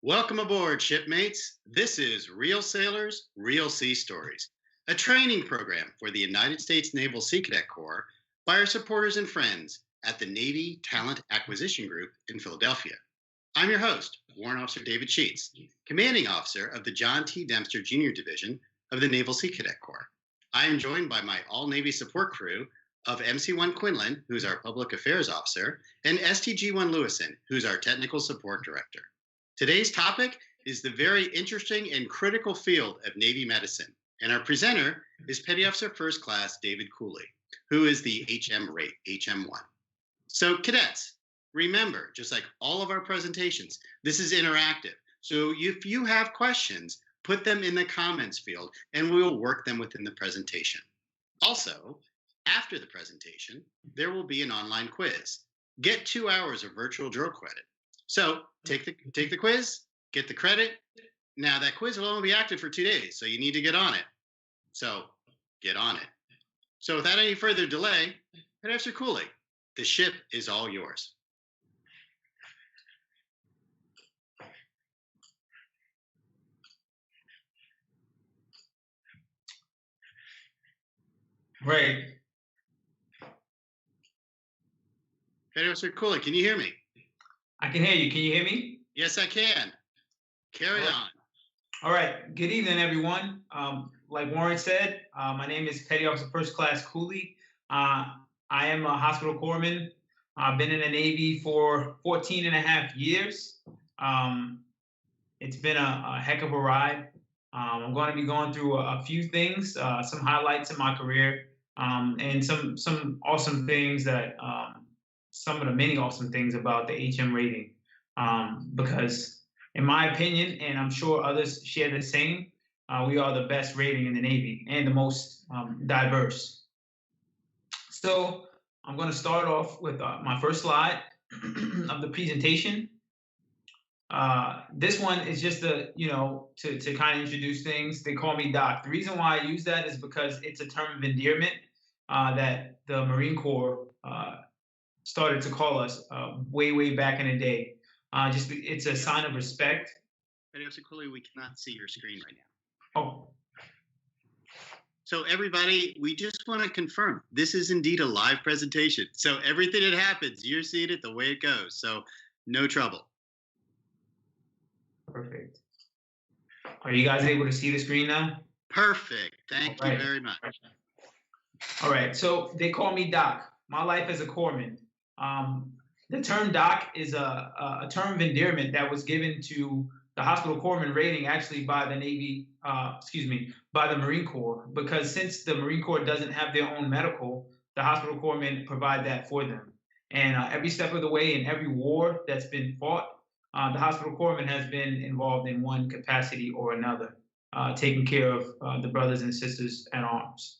Welcome aboard, shipmates. This is Real Sailors, Real Sea Stories, a training program for the United States Naval Sea Cadet Corps by our supporters and friends at the Navy Talent Acquisition Group in Philadelphia. I'm your host, Warrant Officer David Sheets, Commanding Officer of the John T. Dempster Jr. Division of the Naval Sea Cadet Corps. I am joined by my all-Navy support crew of MC1 Quinlan, who's our Public Affairs Officer, and STG1 Lewison, who's our Technical Support Director. Today's topic is the very interesting and critical field of Navy medicine, and our presenter is Petty Officer First Class David Cooley, who is the HM rate, HM1. So cadets, remember, just like all of our presentations, this is interactive. So if you have questions, put them in the comments field and we will work them within the presentation. Also, after the presentation, there will be an online quiz. Get 2 hours of virtual drill credit. So take the quiz, get the credit. Now that quiz will only be active for 2 days, so you need to get on it. So get on it. So without any further delay, Petty Officer Cooley, the ship is all yours. Great. Petty Officer Cooley, can you hear me? I can hear you. Can you hear me? Yes, I can. Carry on. All right. Good evening, everyone. Like Warren said, my name is Petty Officer First Class Cooley. I am a hospital corpsman. I've been in the Navy for 14 and a half years. It's been a heck of a ride. I'm going to be going through a few things, some highlights in my career, and some awesome things that some of the many awesome things about the HM rating, because in my opinion, and I'm sure others share the same, we are the best rating in the Navy and the most diverse. So I'm going to start off with my first slide of the presentation. This one is just to kind of introduce things. They call me Doc. The reason why I use that is because it's a term of endearment that the Marine Corps started to call us way back in the day. It's a sign of respect. Petty Officer Cooley, we cannot see your screen right now. Oh. So everybody, we just want to confirm this is indeed a live presentation. So everything that happens, you're seeing it the way it goes. So no trouble. Perfect. Are you guys able to see the screen now? Perfect. Thank you very much. All right. So they call me Doc. My life as a corpsman. The term Doc is a term of endearment that was given to the hospital corpsman rating actually by the Navy, by the Marine Corps, because since the Marine Corps doesn't have their own medical, the hospital corpsmen provide that for them. And every step of the way in every war that's been fought, the hospital corpsman has been involved in one capacity or another, taking care of the brothers and sisters at arms.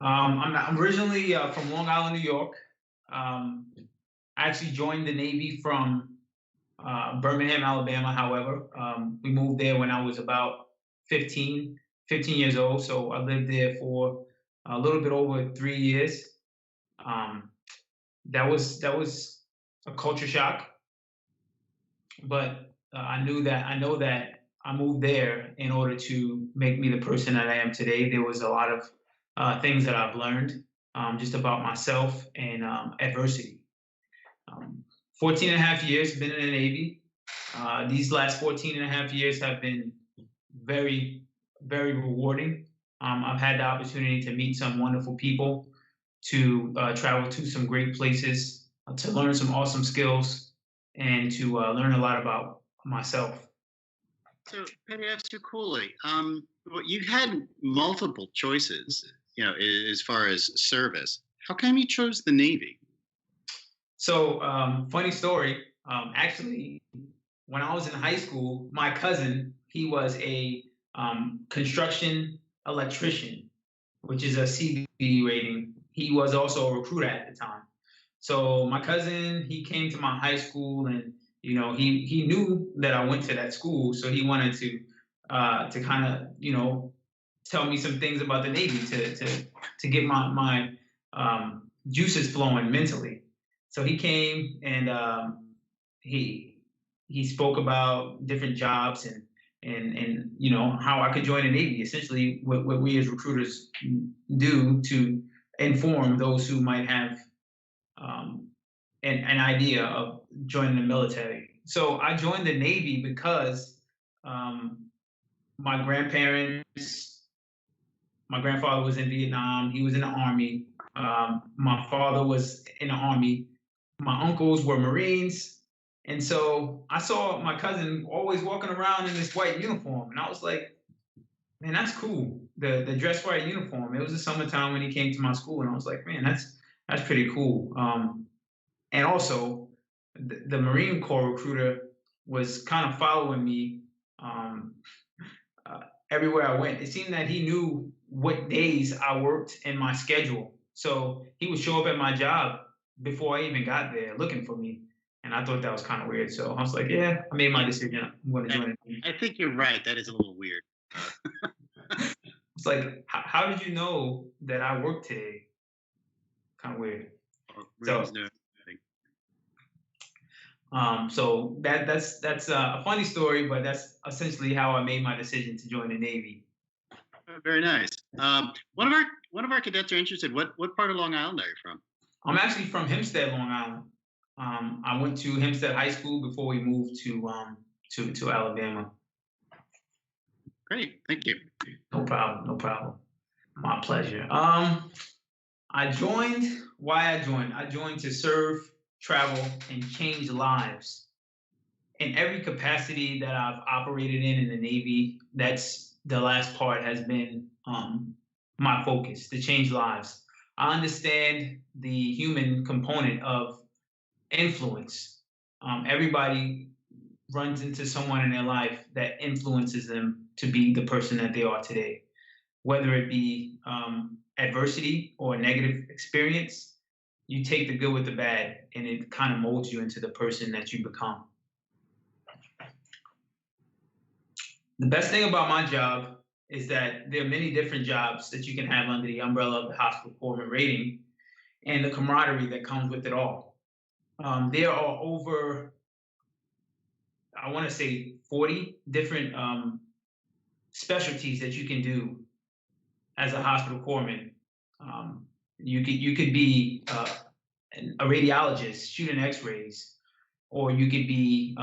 I'm originally from Long Island, New York. I actually joined the Navy from Birmingham, Alabama. However, we moved there when I was about 15 years old. So I lived there for a little bit over 3 years. That was a culture shock, but I know that I moved there in order to make me the person that I am today. There was a lot of things that I've learned just about myself and adversity. 14 and a half years been in the Navy. These last 14 and a half years have been very, very rewarding. I've had the opportunity to meet some wonderful people, to travel to some great places, to learn some awesome skills, and to learn a lot about myself. So, Petty Officer Cooley, you had multiple choices, as far as service. How come you chose the Navy? So, funny story. Actually, when I was in high school, my cousin, he was a construction electrician, which is a CB rating. He was also a recruiter at the time. So my cousin, he came to my high school, and he knew that I went to that school, so he wanted to kind of tell me some things about the Navy to get my juices flowing mentally. So he came and he he spoke about different jobs and how I could join the Navy. Essentially, what we as recruiters do to inform those who might have um, an idea of joining the military. So I joined the Navy because um, my grandparents, my grandfather was in Vietnam. He was in the Army. My father was in the Army. My uncles were Marines. And so I saw my cousin always walking around in this white uniform. And I was like, man, that's cool. The dress white uniform. It was the summertime when he came to my school. And I was like, man, that's pretty cool. And also, the Marine Corps recruiter was kind of following me um, uh, everywhere I went. It seemed that he knew what days I worked in my schedule. So he would show up at my job before I even got there looking for me. And I thought that was kind of weird. So I was like, yeah, I made my decision. I'm going to join it. I think you're right. That is a little weird. It's like, how did you know that I worked today? Kind of weird. So, so that's a funny story, but that's essentially how I made my decision to join the Navy. Very nice. One of our cadets are interested. What part of Long Island are you from? I'm actually from Hempstead, Long Island. I went to Hempstead High School before we moved to Alabama. Great, thank you. No problem, no problem. My pleasure. I joined. Why I joined? I joined to serve, travel, and change lives. In every capacity that I've operated in the Navy, that's the last part has been my focus, to change lives. I understand the human component of influence. Everybody runs into someone in their life that influences them to be the person that they are today, whether it be adversity or a negative experience. You take the good with the bad, and it kind of molds you into the person that you become. The best thing about my job is that there are many different jobs that you can have under the umbrella of the hospital corpsman rating and the camaraderie that comes with it all. There are over, I want to say, 40 different specialties that you can do as a hospital corpsman. You could be a radiologist shooting X-rays, or you could be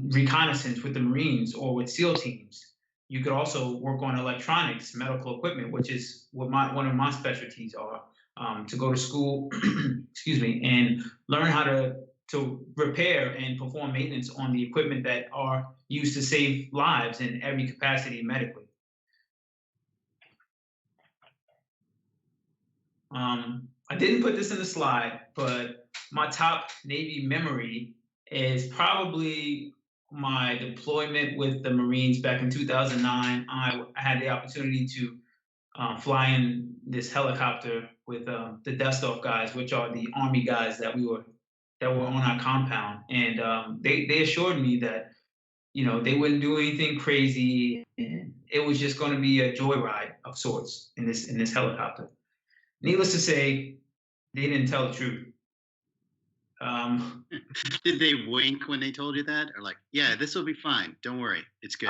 reconnaissance with the Marines or with SEAL teams. You could also work on electronics, medical equipment, which is what one of my specialties are. To go to school, excuse me, and learn how to repair and perform maintenance on the equipment that are used to save lives in every capacity medically. I didn't put this in the slide, but my top Navy memory is probably my deployment with the Marines back in 2009. I had the opportunity to fly in this helicopter with the dust-off guys, which are the Army guys that were on our compound, and they assured me that they wouldn't do anything crazy, and it was just going to be a joyride of sorts in this helicopter. Needless to say, they didn't tell the truth. Did they wink when they told you that, or like, yeah, this will be fine, don't worry, it's good?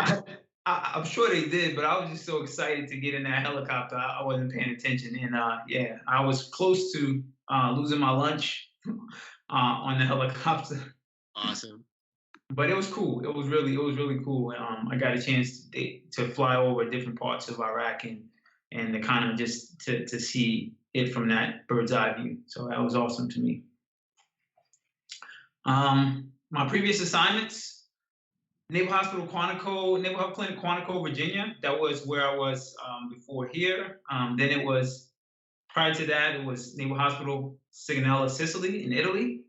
I'm sure they did, but I was just so excited to get in that helicopter. I wasn't paying attention, and yeah, I was close to losing my lunch on the helicopter. Awesome. But it was cool. It was really cool. I got a chance to fly over different parts of Iraq and to kind of just to see it from that bird's eye view. So that was awesome to me. My previous assignments, Naval Hospital Quantico, Naval Health Clinic Quantico, Virginia. That was where I was before here. Then it was, prior to that, it was Naval Hospital Sigonella, Sicily in Italy.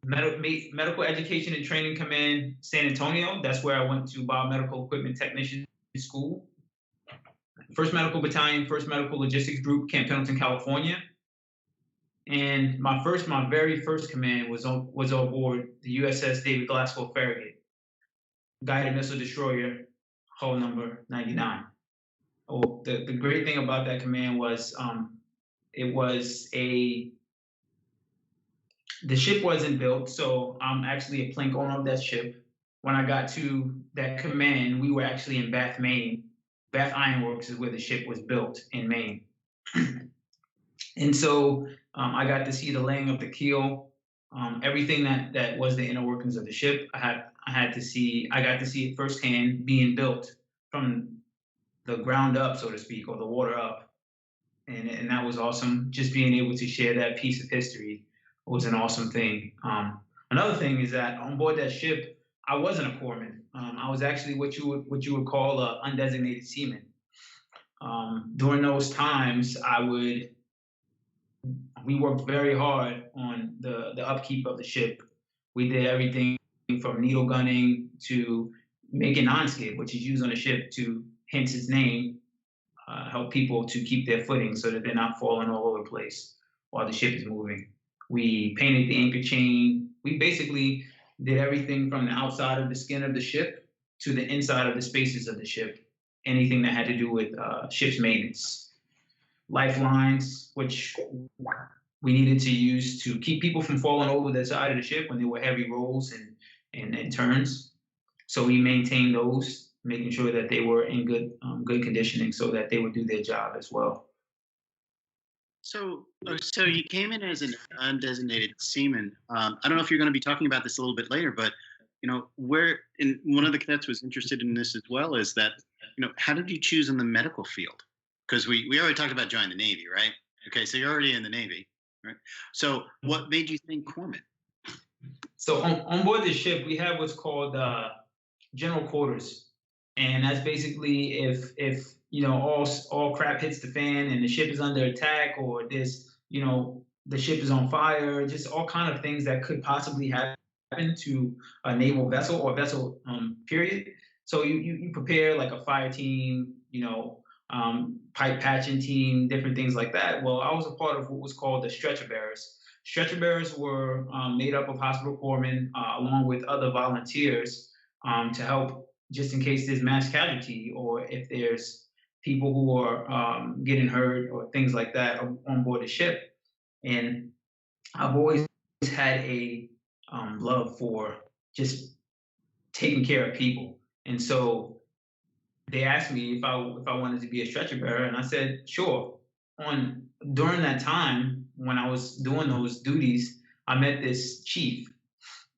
Medical Education and Training Command, San Antonio. That's where I went to biomedical equipment technician school. 1st Medical Battalion, 1st Medical Logistics Group, Camp Pendleton, California. And my very first command was on board the USS David Glasgow Farragut, guided missile destroyer, hull number 99. Oh, the great thing about that command was it was a the ship wasn't built, so I'm actually a plank owner of that ship. When I got to that command, we were actually in Bath, Maine. Bath Iron Works is where the ship was built in Maine. And so I got to see the laying of the keel, everything that was the inner workings of the ship. I got to see it firsthand being built from the ground up, so to speak, or the water up. And that was awesome. Just being able to share that piece of history was an awesome thing. Another thing is that on board that ship, I wasn't a corpsman. I was actually what you would call a undesignated seaman. During those times, we worked very hard on the upkeep of the ship. We did everything from needle gunning to making non-skid, which is used on the ship to, hence its name, help people to keep their footing so that they're not falling all over the place while the ship is moving. We painted the anchor chain. We basically did everything from the outside of the skin of the ship to the inside of the spaces of the ship, anything that had to do with ship's maintenance. Lifelines, which we needed to use to keep people from falling over the side of the ship when there were heavy rolls and turns. So we maintained those, making sure that they were in good conditioning so that they would do their job as well. So you came in as an undesignated seaman. I don't know if you're going to be talking about this a little bit later, but where in one of the cadets was interested in this as well. Is that how did you choose in the medical field? Because we already talked about joining the Navy, right? Okay, so you're already in the Navy, right? So what made you think corpsman? So on board the ship, we have what's called general quarters, and that's basically if all crap hits the fan and the ship is under attack, or the ship is on fire, just all kind of things that could possibly happen to a naval vessel or vessel period. So you prepare like a fire team, pipe patching team, different things like that. Well, I was a part of what was called the stretcher bearers. Stretcher bearers were made up of hospital corpsmen along with other volunteers to help just in case there's mass casualty or if there's people who are getting hurt or things like that on board the ship. And I've always had a love for just taking care of people. And so they asked me if I wanted to be a stretcher bearer, and I said sure. On During that time when I was doing those duties, I met this chief,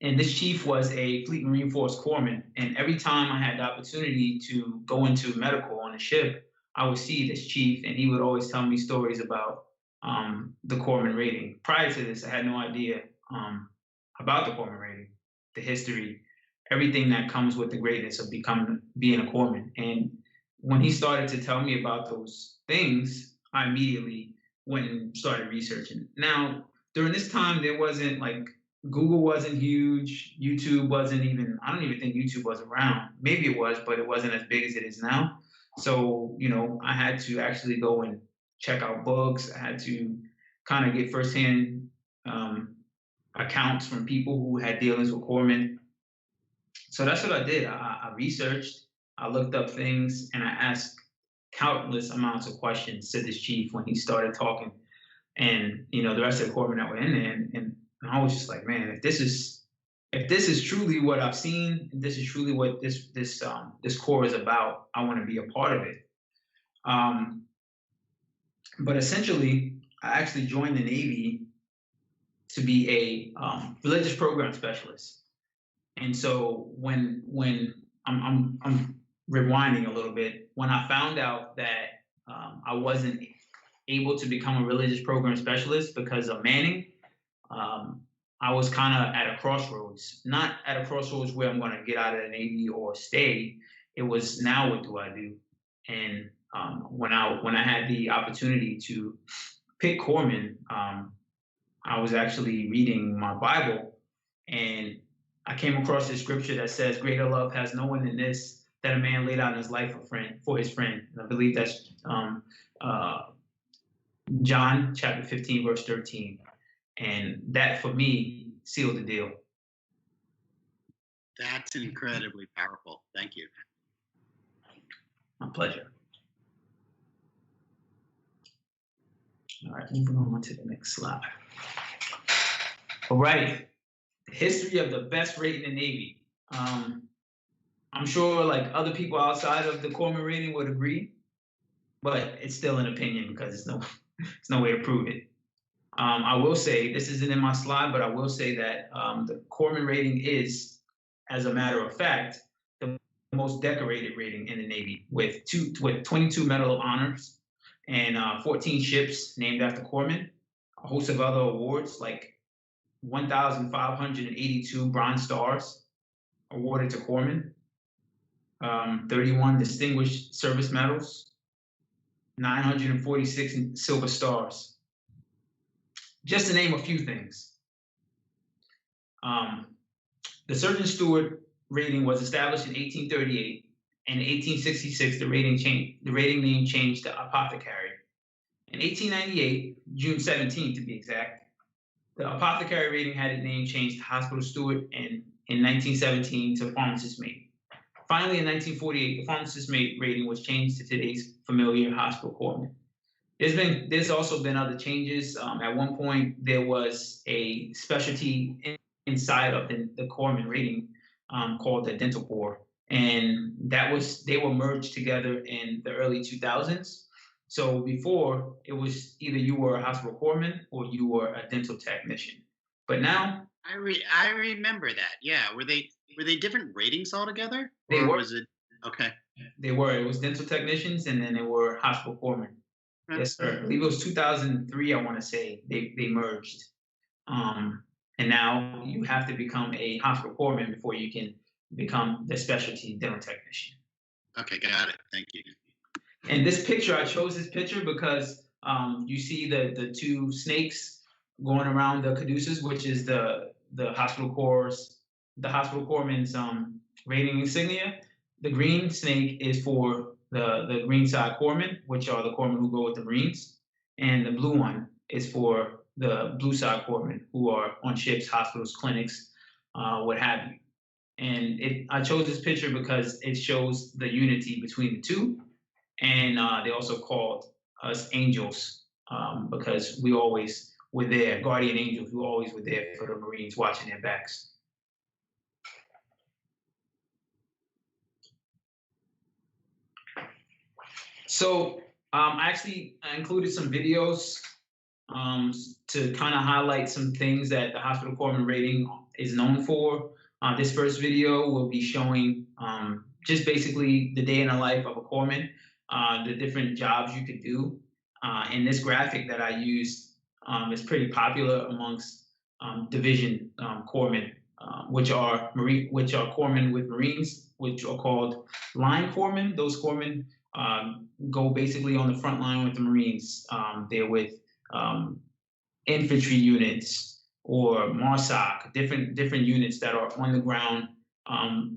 and this chief was a Fleet Marine Force corpsman. And every time I had the opportunity to go into medical on a ship, I would see this chief, and he would always tell me stories about the corpsman rating. Prior to this, I had no idea about the corpsman rating, the history, everything that comes with the greatness of being a corpsman. And when he started to tell me about those things, I immediately went and started researching. Now, during this time, there wasn't like Google wasn't huge. YouTube wasn't even, I don't even think YouTube was around. Maybe it was, but it wasn't as big as it is now. So, I had to actually go and check out books. I had to kind of get firsthand accounts from people who had dealings with corpsmen. So that's what I did. I researched, I looked up things, and I asked countless amounts of questions to this chief when he started talking. And the rest of the corpsmen that were in there, and I was just like, man, if this is truly what I've seen, if this is truly what this corps is about, I want to be a part of it. Um, but essentially, I actually joined the Navy to be a religious program specialist. And so when I'm rewinding a little bit, when I found out that I wasn't able to become a religious program specialist because of Manning, I was kind of at a crossroads. Not at a crossroads where I'm going to get out of the Navy or stay. It was, now what do I do? And when I had the opportunity to pick corpsman, I was actually reading my Bible, and I came across this scripture that says, "Greater love has no one than this, that a man laid down his life for his friend." And I believe that's uh, John chapter 15, verse 13. And that for me sealed the deal. That's incredibly powerful. Thank you. My pleasure. right, moving on to the next slide. All right, the history of the best rate in the Navy. I'm sure like other people outside of the corpsman rating would agree, but it's still an opinion because it's no way to prove it. I will say, this isn't in my slide, but I will say that the corpsman rating is, as a matter of fact, the most decorated rating in the Navy with 22 Medal of Honors and 14 ships named after corpsmen, a host of other awards like 1,582 Bronze Stars awarded to corpsmen, 31 Distinguished Service Medals, 946 Silver Stars. Just to name a few things. The Surgeon Steward rating was established in 1838, and in 1866 the rating name changed to apothecary. In 1898, June 17th to be exact, the apothecary rating had its name changed to hospital steward, and in 1917 to pharmacist mate. Finally, in 1948, the pharmacist mate rating was changed to today's familiar hospital corpsman. There's also been other changes. At one point, there was a specialty inside of the corpsman rating called the dental corps, and they were merged together in the early 2000s. So before, it was either you were a hospital corpsman or you were a dental technician. But now I remember that. Yeah, were they different ratings altogether? They or were. Was it okay? They were. It was dental technicians, and then they were hospital corpsmen. Yes, sir. I believe it was 2003. I want to say they merged, and now you have to become a hospital corpsman before you can become the specialty dental technician. Okay, got it. Thank you. And this picture, I chose this picture because you see the two snakes going around the caduceus, which is the hospital corpsman's rating insignia. The green snake is for the green side corpsmen, which are the corpsmen who go with the Marines, and the blue one is for the blue side corpsmen who are on ships, hospitals, clinics, what have you. And I chose this picture because it shows the unity between the two, and they also called us angels because we always were there, guardian angels who always were there for the Marines, watching their backs. So I actually included some videos to kind of highlight some things that the hospital corpsman rating is known for. This first video will be showing just basically the day in the life of a corpsman, the different jobs you could do. And this graphic that I used is pretty popular amongst division corpsmen, which are corpsmen with Marines, which are called line corpsmen. Those corpsmen go basically on the front line with the Marines. They're with infantry units or MARSOC, different units that are on the ground,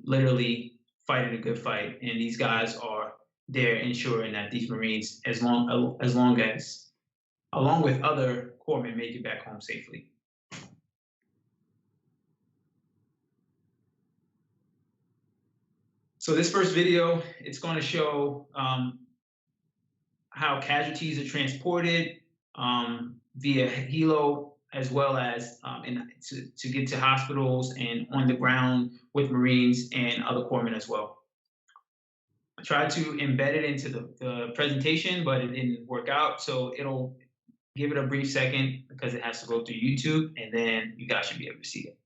literally fighting a good fight. And these guys are there ensuring that these Marines, along with other corpsmen, make it back home safely. So this first video, it's going to show how casualties are transported via helo, as well as to get to hospitals and on the ground with Marines and other corpsmen as well. I tried to embed it into the presentation, but it didn't work out. So it'll give it a brief second because it has to go through YouTube, and then you guys should be able to see it.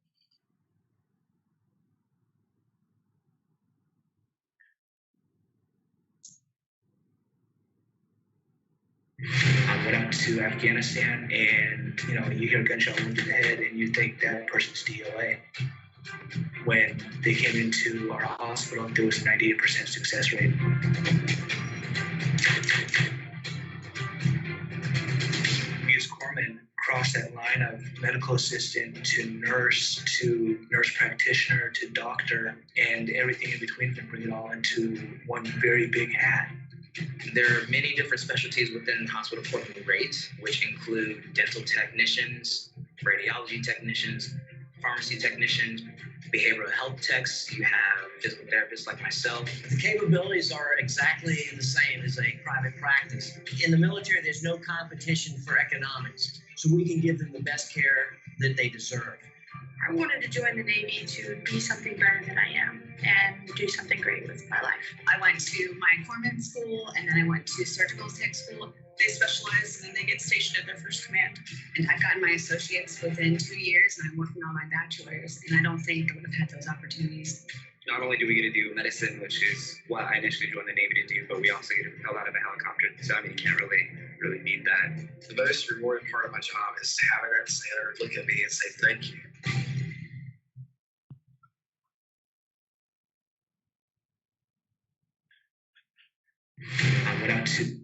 I went up to Afghanistan, and you hear a gunshot wound in the head, and you think that person's DOA. When they came into our hospital, there was a 98% success rate. We as corpsmen crossed that line of medical assistant to nurse practitioner to doctor, and everything in between, and bring it all into one very big hat. There are many different specialties within hospital corpsman rates, which include dental technicians, radiology technicians, pharmacy technicians, behavioral health techs. You have physical therapists like myself. The capabilities are exactly the same as a private practice. In the military, there's no competition for economics, so we can give them the best care that they deserve. I wanted to join the Navy to be something better than I am and do something great with my life. I went to my corpsman school, and then I went to surgical tech school. They specialize and then they get stationed at their first command. And I've gotten my associates within 2 years, and I'm working on my bachelor's, and I don't think I would have had those opportunities. Not only do we get to do medicine, which is what I initially joined the Navy to do, but we also get to propel out of a helicopter. So I mean, you can't really beat that. The most rewarding part of my job is having that sailor look at me and say thank you. I went out to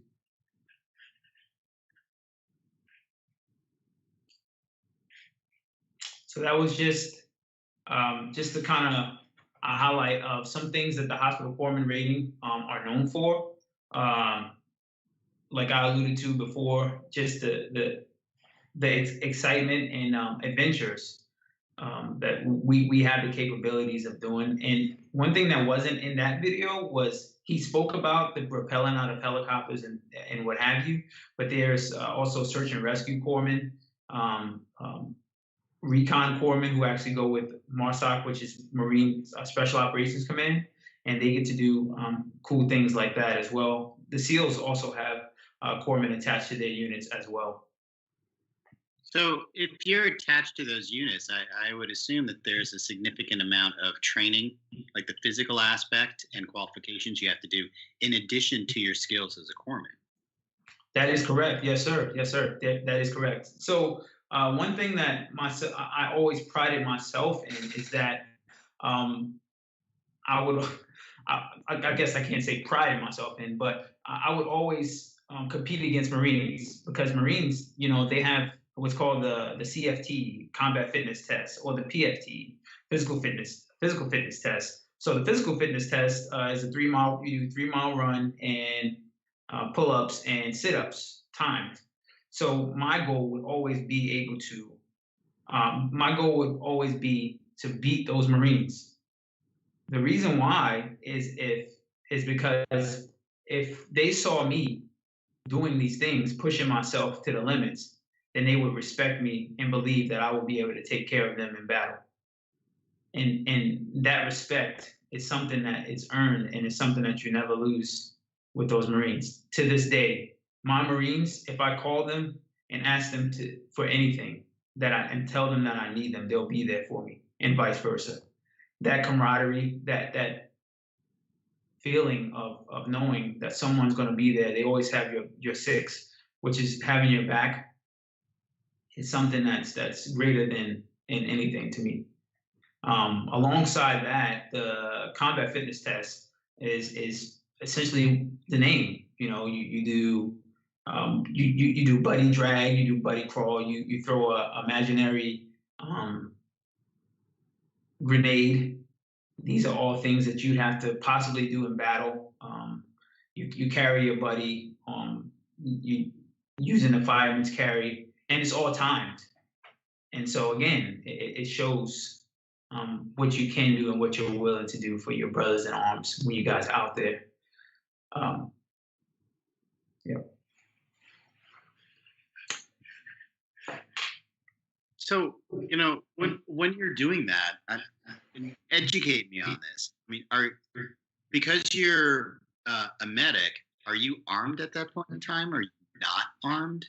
So that was just the kind of a highlight of some things that the hospital corpsman rating are known for. Like I alluded to before, just the excitement and adventures that we have the capabilities of doing. And one thing that wasn't in that video was he spoke about the propelling out of helicopters and what have you, but there's also search and rescue corpsmen, recon corpsmen who actually go with MARSOC, which is Marine Special Operations Command, and they get to do cool things like that as well. The SEALs also have corpsmen attached to their units as well. So if you're attached to those units, I would assume that there's a significant amount of training, like the physical aspect and qualifications you have to do in addition to your skills as a corpsman. That is correct. Yes, sir. Yes, sir. That is correct. So one thing that I always prided myself in is that I guess I can't say pride myself in, but I would always compete against Marines, because Marines, they have what's called the CFT, combat fitness test, or the PFT, physical fitness test. So the physical fitness test is a 3-mile run and pull-ups and sit-ups timed. So my goal would always be to beat those Marines. The reason why is because if they saw me doing these things, pushing myself to the limits, then they would respect me and believe that I will be able to take care of them in battle. And that respect is something that is earned, and it's something that you never lose with those Marines. To this day, my Marines, if I call them and ask them for anything and tell them that I need them, they'll be there for me, and vice versa. That camaraderie, that feeling of knowing that someone's going to be there, they always have your six, which is having your back, is something that's greater than anything to me. Alongside that, the combat fitness test is essentially the name. You do you do buddy drag, you do buddy crawl, you throw a imaginary grenade. These are all things that you'd have to possibly do in battle. You carry your buddy, you using the fireman's carry, and it's all timed. And so again, it shows what you can do and what you're willing to do for your brothers in arms when you guys out there. Yeah. So, when you're doing that, educate me on this. I mean, because you're a medic, are you armed at that point in time? Or are you not armed?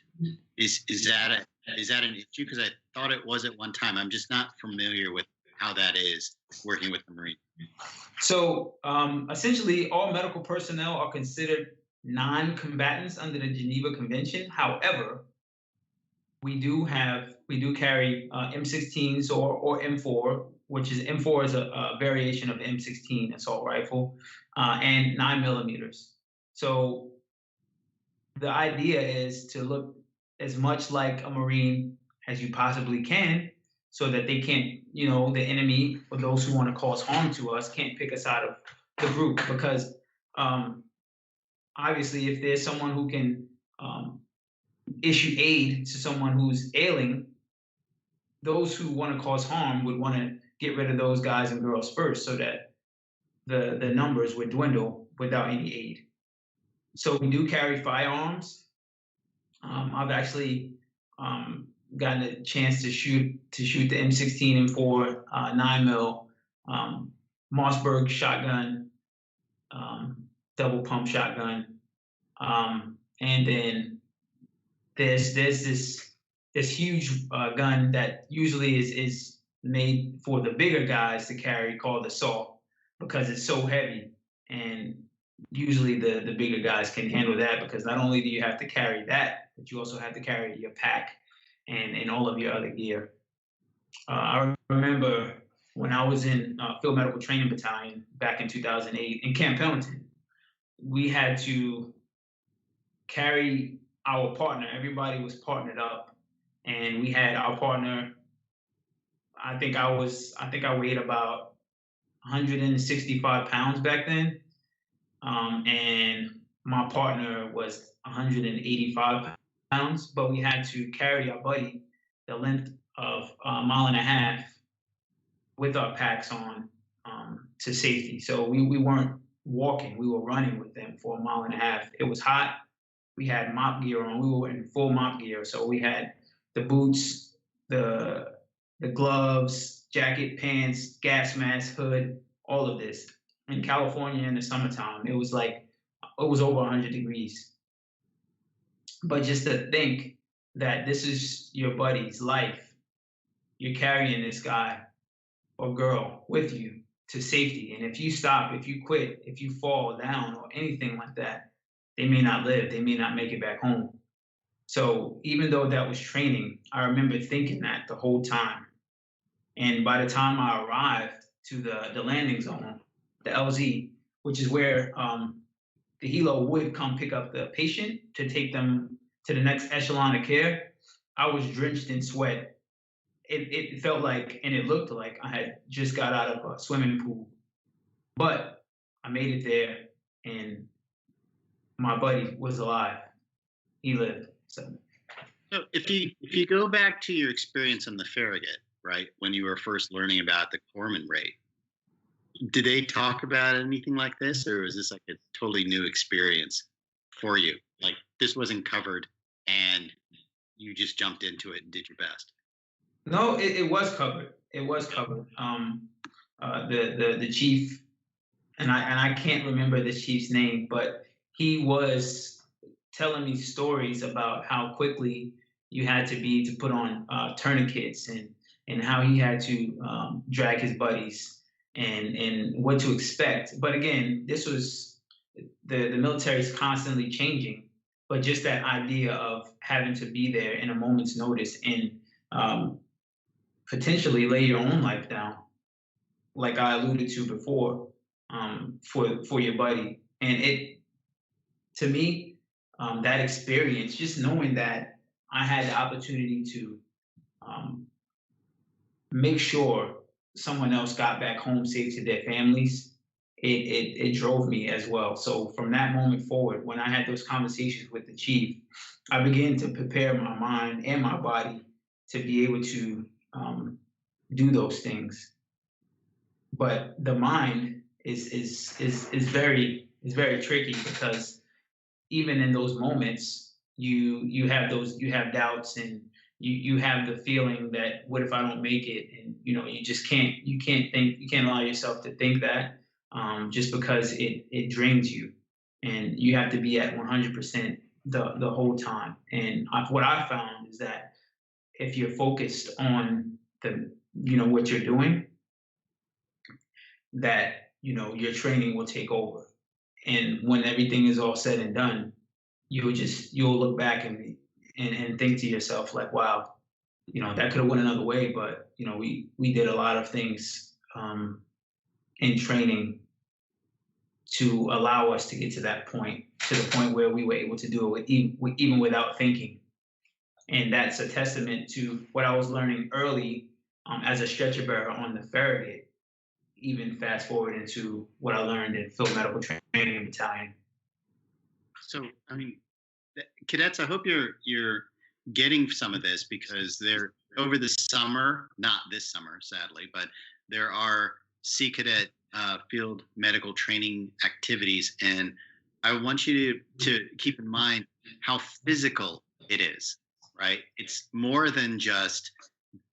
Is that an issue? Because I thought it was at one time. I'm just not familiar with how that is working with the Marine. So essentially, all medical personnel are considered non-combatants under the Geneva Convention. However, we do carry M16s or M4, which is M4 is a variation of M16 assault rifle, and 9mm. So the idea is to look as much like a Marine as you possibly can, so that they can't, the enemy or those who want to cause harm to us can't pick us out of the group. Because obviously, if there's someone who can issue aid to someone who's ailing, those who want to cause harm would want to get rid of those guys and girls first, so that the numbers would dwindle without any aid. So we do carry firearms. I've actually gotten a chance to shoot the M16 M4 9mm Mossberg shotgun, double pump shotgun, and then there's this huge gun that usually is made for the bigger guys to carry, called the Assault, because it's so heavy, and usually the bigger guys can handle that, because not only do you have to carry that, but you also have to carry your pack and all of your other gear. I remember when I was in Field Medical Training Battalion back in 2008 in Camp Pendleton, we had to carry our partner. Everybody was partnered up, and we had our partner. I think I weighed about 165 pounds back then, and my partner was 185 pounds. But we had to carry our buddy the length of a mile and a half with our packs on to safety. So we weren't walking; we were running with them for a mile and a half. It was hot. We had mop gear on. We were in full mop gear, so we had the boots, the gloves, jacket, pants, gas mask, hood, all of this. In California in the summertime, it was over 100 degrees. But just to think that this is your buddy's life, you're carrying this guy or girl with you to safety. And if you stop, if you quit, if you fall down or anything like that, they may not live, they may not make it back home. So even though that was training, I remember thinking that the whole time. And by the time I arrived to the landing zone, the LZ, which is where the helo would come pick up the patient to take them to the next echelon of care, I was drenched in sweat. It felt like, and it looked like, I had just got out of a swimming pool. But I made it there, and my buddy was alive. He lived. So if you go back to your experience on the Farragut, right, when you were first learning about the corpsman rate, did they talk about anything like this, or was this like a totally new experience for you? Like this wasn't covered, and you just jumped into it and did your best? No, it was covered. It was covered. The chief, and I can't remember the chief's name, but he was telling me stories about how quickly you had to be to put on tourniquets, and how he had to drag his buddies, and what to expect. But again, this was the military is constantly changing, but just that idea of having to be there in a moment's notice and potentially lay your own life down, like I alluded to before, for your buddy. And it, to me, that experience, just knowing that I had the opportunity to make sure someone else got back home safe to their families, it drove me as well. So from that moment forward, when I had those conversations with the chief, I began to prepare my mind and my body to be able to do those things. But the mind is very tricky, because even in those moments, you have doubts, and you have the feeling that, what if I don't make it? And you just can't allow yourself to think that, just because it drains you, and you have to be at 100% the whole time. And what I found is that if you're focused on what you're doing, that your training will take over. And when everything is all said and done, you'll look back and think to yourself, like, wow, that could have went another way, but we did a lot of things in training to allow us to get to that point, to the point where we were able to do it even without thinking. And that's a testament to what I was learning early as a stretcher bearer on the Farragut, even fast forward into what I learned in Field Medical Training Battalion. So, I mean, cadets, I hope you're getting some of this, because they're over the summer, not this summer, sadly, but there are Sea Cadet field medical training activities, and I want you to keep in mind how physical it is, right? It's more than just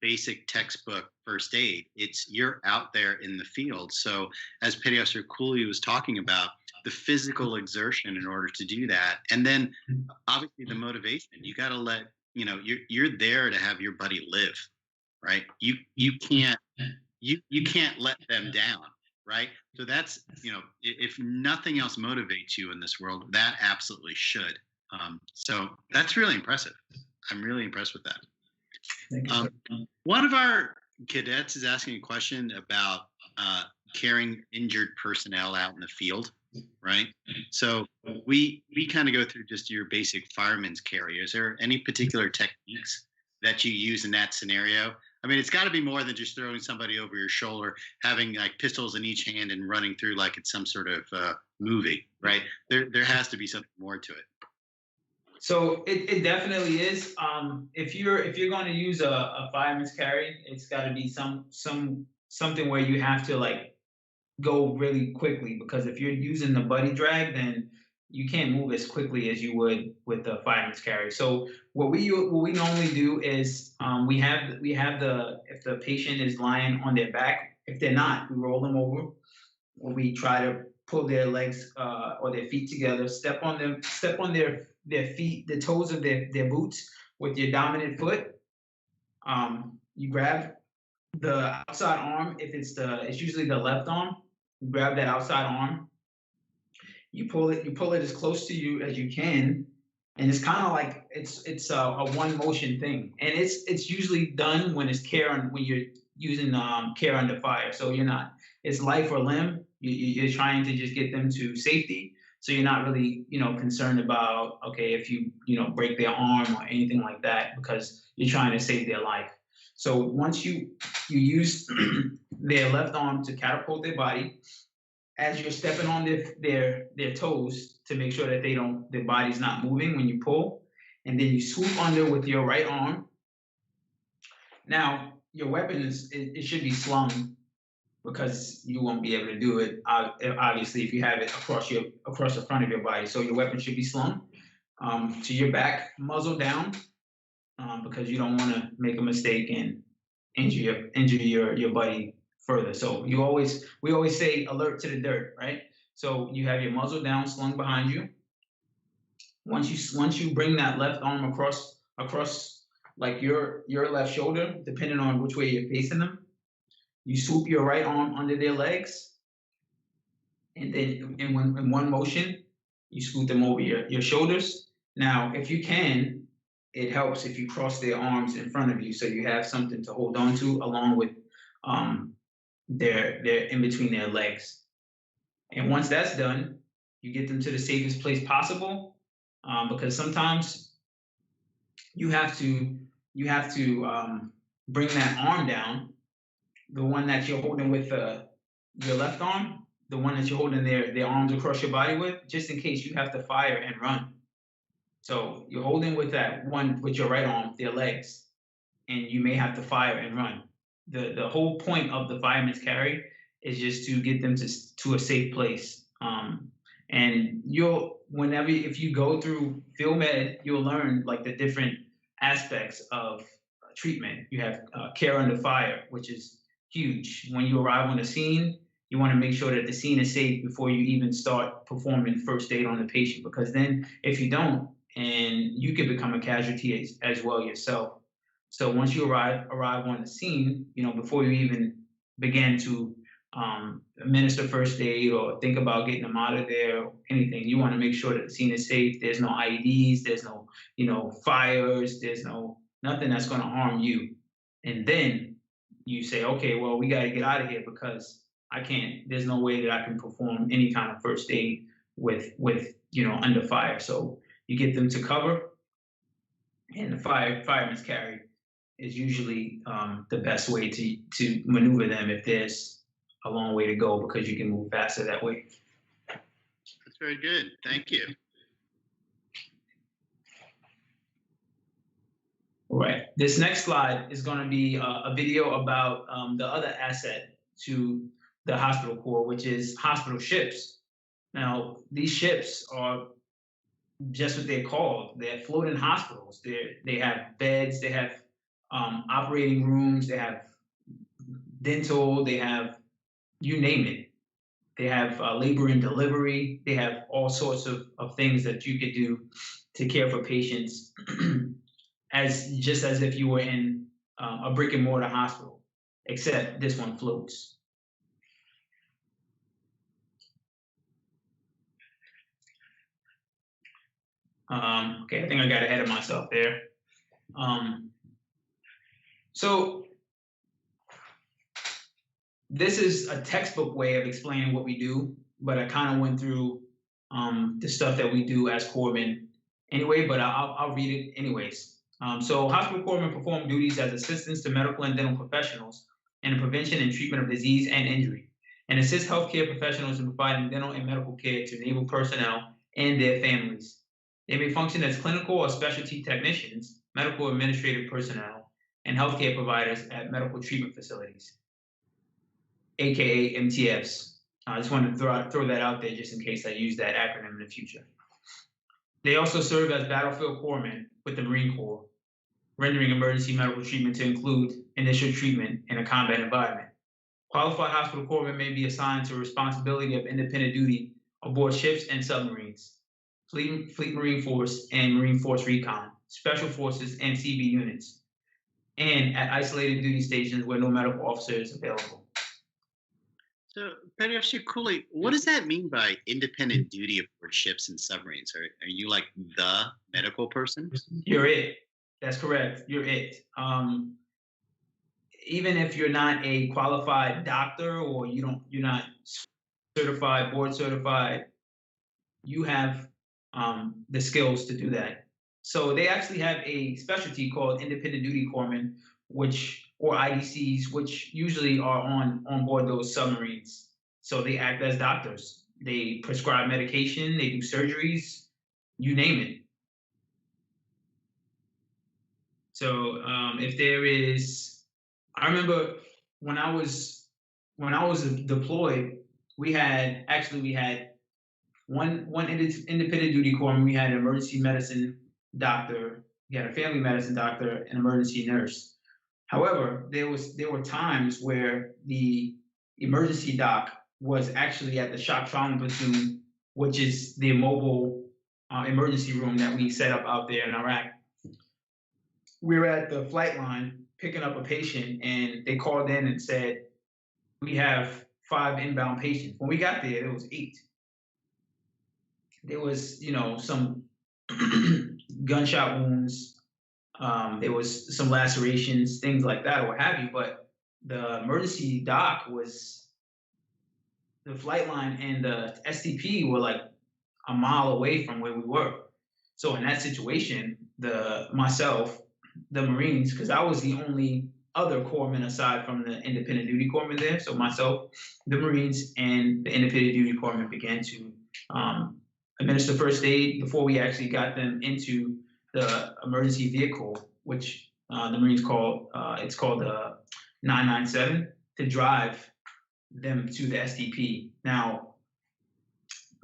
basic textbook first aid. It's you're out there in the field. So as Petty Officer Cooley was talking about, the physical exertion in order to do that, and then obviously the motivation. You got to let you're there to have your buddy live, right? You can't you can't let them down, right? So that's if nothing else motivates you in this world, that absolutely should. So that's really impressive. I'm really impressed with that. Thank you, sir. One of our cadets is asking a question about carrying injured personnel out in the field, right? So we kind of go through just your basic fireman's carry. Is there any particular techniques that you use in that scenario? I mean, it's got to be more than just throwing somebody over your shoulder, having like pistols in each hand and running through like it's some sort of movie, right? There has to be something more to it. So it definitely is. If you're going to use a fireman's carry, it's got to be something where you have to like go really quickly, because if you're using the buddy drag, then you can't move as quickly as you would with the fireman's carry. So what we normally do is we have if the patient is lying on their back, if they're not, we roll them over. We try to pull their legs or their feet together, step on their feet, the toes of their boots with your dominant foot. You grab the outside arm. If it's usually the left arm. You grab that outside arm. You pull it as close to you as you can, and it's kind of like it's a one motion thing, and it's usually done when it's when you're using care under fire. So it's life or limb. You're trying to just get them to safety. So you're not really, concerned about, okay, if you break their arm or anything like that, because you're trying to save their life. So once you use their left arm to catapult their body, as you're stepping on their toes to make sure that their body's not moving when you pull, and then you swoop under with your right arm. Now your weapon it should be slung, because you won't be able to do it, obviously, if you have it across the front of your body. So your weapon should be slung to your back, muzzle down, because you don't want to make a mistake and injure your buddy further. So we always say alert to the dirt, right? So you have your muzzle down, slung behind you. Once you bring that left arm across like your left shoulder, depending on which way you're facing them, you swoop your right arm under their legs, and then in one motion, you scoot them over your shoulders. Now, if you can, it helps if you cross their arms in front of you, so you have something to hold on to along with their in between their legs. And once that's done, you get them to the safest place possible, because sometimes you have to bring that arm down, the one that you're holding with your left arm, the one that you're holding their arms across your body with, just in case you have to fire and run. So you're holding with that one with your right arm, their legs, and you may have to fire and run. The whole point of the fireman's carry is just to get them to a safe place. And if you go through field med, you'll learn like the different aspects of treatment. You have care under fire, which is huge. When you arrive on the scene, you want to make sure that the scene is safe before you even start performing first aid on the patient, because then if you don't, and you could become a casualty as well yourself. So once you arrive on the scene, before you even begin to administer first aid or think about getting them out of there or anything, you want to make sure that the scene is safe. There's no IEDs, there's no, fires, there's nothing that's going to harm you. And then you say, okay, well, we got to get out of here, because there's no way that I can perform any kind of first aid with under fire. So you get them to cover, and the fireman's carry is usually the best way to maneuver them if there's a long way to go, because you can move faster that way. That's very good. Thank you. All right. This next slide is going to be a video about the other asset to the hospital corps, which is hospital ships. Now, these ships are just what they're called. They're floating hospitals. They have beds, they have operating rooms, they have dental, they have, you name it. They have labor and delivery. They have all sorts of things that you could do to care for patients just as if you were in a brick and mortar hospital, except this one floats. Okay, I think I got ahead of myself there. So this is a textbook way of explaining what we do, but I kind of went through the stuff that we do as corpsmen anyway, but I'll read it anyways. So hospital corpsmen perform duties as assistants to medical and dental professionals in the prevention and treatment of disease and injury, and assist healthcare professionals in providing dental and medical care to naval personnel and their families. They may function as clinical or specialty technicians, medical administrative personnel, and healthcare providers at medical treatment facilities, aka MTFs. I just wanted to throw that out there just in case I use that acronym in the future. They also serve as battlefield corpsmen with the Marine Corps, rendering emergency medical treatment to include initial treatment in a combat environment. Qualified hospital corpsmen may be assigned to responsibility of independent duty aboard ships and submarines, Fleet Marine Force and Marine Force Recon, Special Forces and CB units, and at isolated duty stations where no medical officer is available. So, Petty Officer Cooley, what does that mean by independent duty aboard ships and submarines? Are you like the medical person? You're it. That's correct. You're it. Even if you're not a qualified doctor or you're not certified, board certified, you have the skills to do that. So they actually have a specialty called independent duty corpsmen, or IDCs, which usually are on board those submarines. So they act as doctors. They prescribe medication, they do surgeries, you name it. So if there is, I remember when I was deployed, we had one independent duty corpsman. We had an emergency medicine doctor, we had a family medicine doctor, an emergency nurse. However, there were times where the emergency doc was actually at the shock trauma platoon, which is the mobile emergency room that we set up out there in Iraq. We were at the flight line picking up a patient, and they called in and said, "We have 5 inbound patients." When we got there was 8. There was, some gunshot wounds. There was some lacerations, things like that, or what have you. But the emergency doc the flight line and the STP were like a mile away from where we were. So in that situation, myself, the Marines, because I was the only other corpsman aside from the independent duty corpsman there. So myself, the Marines, and the independent duty corpsman began to administer first aid before we actually got them into the emergency vehicle, which the Marines call, it's called the 997, to drive them to the SDP. Now,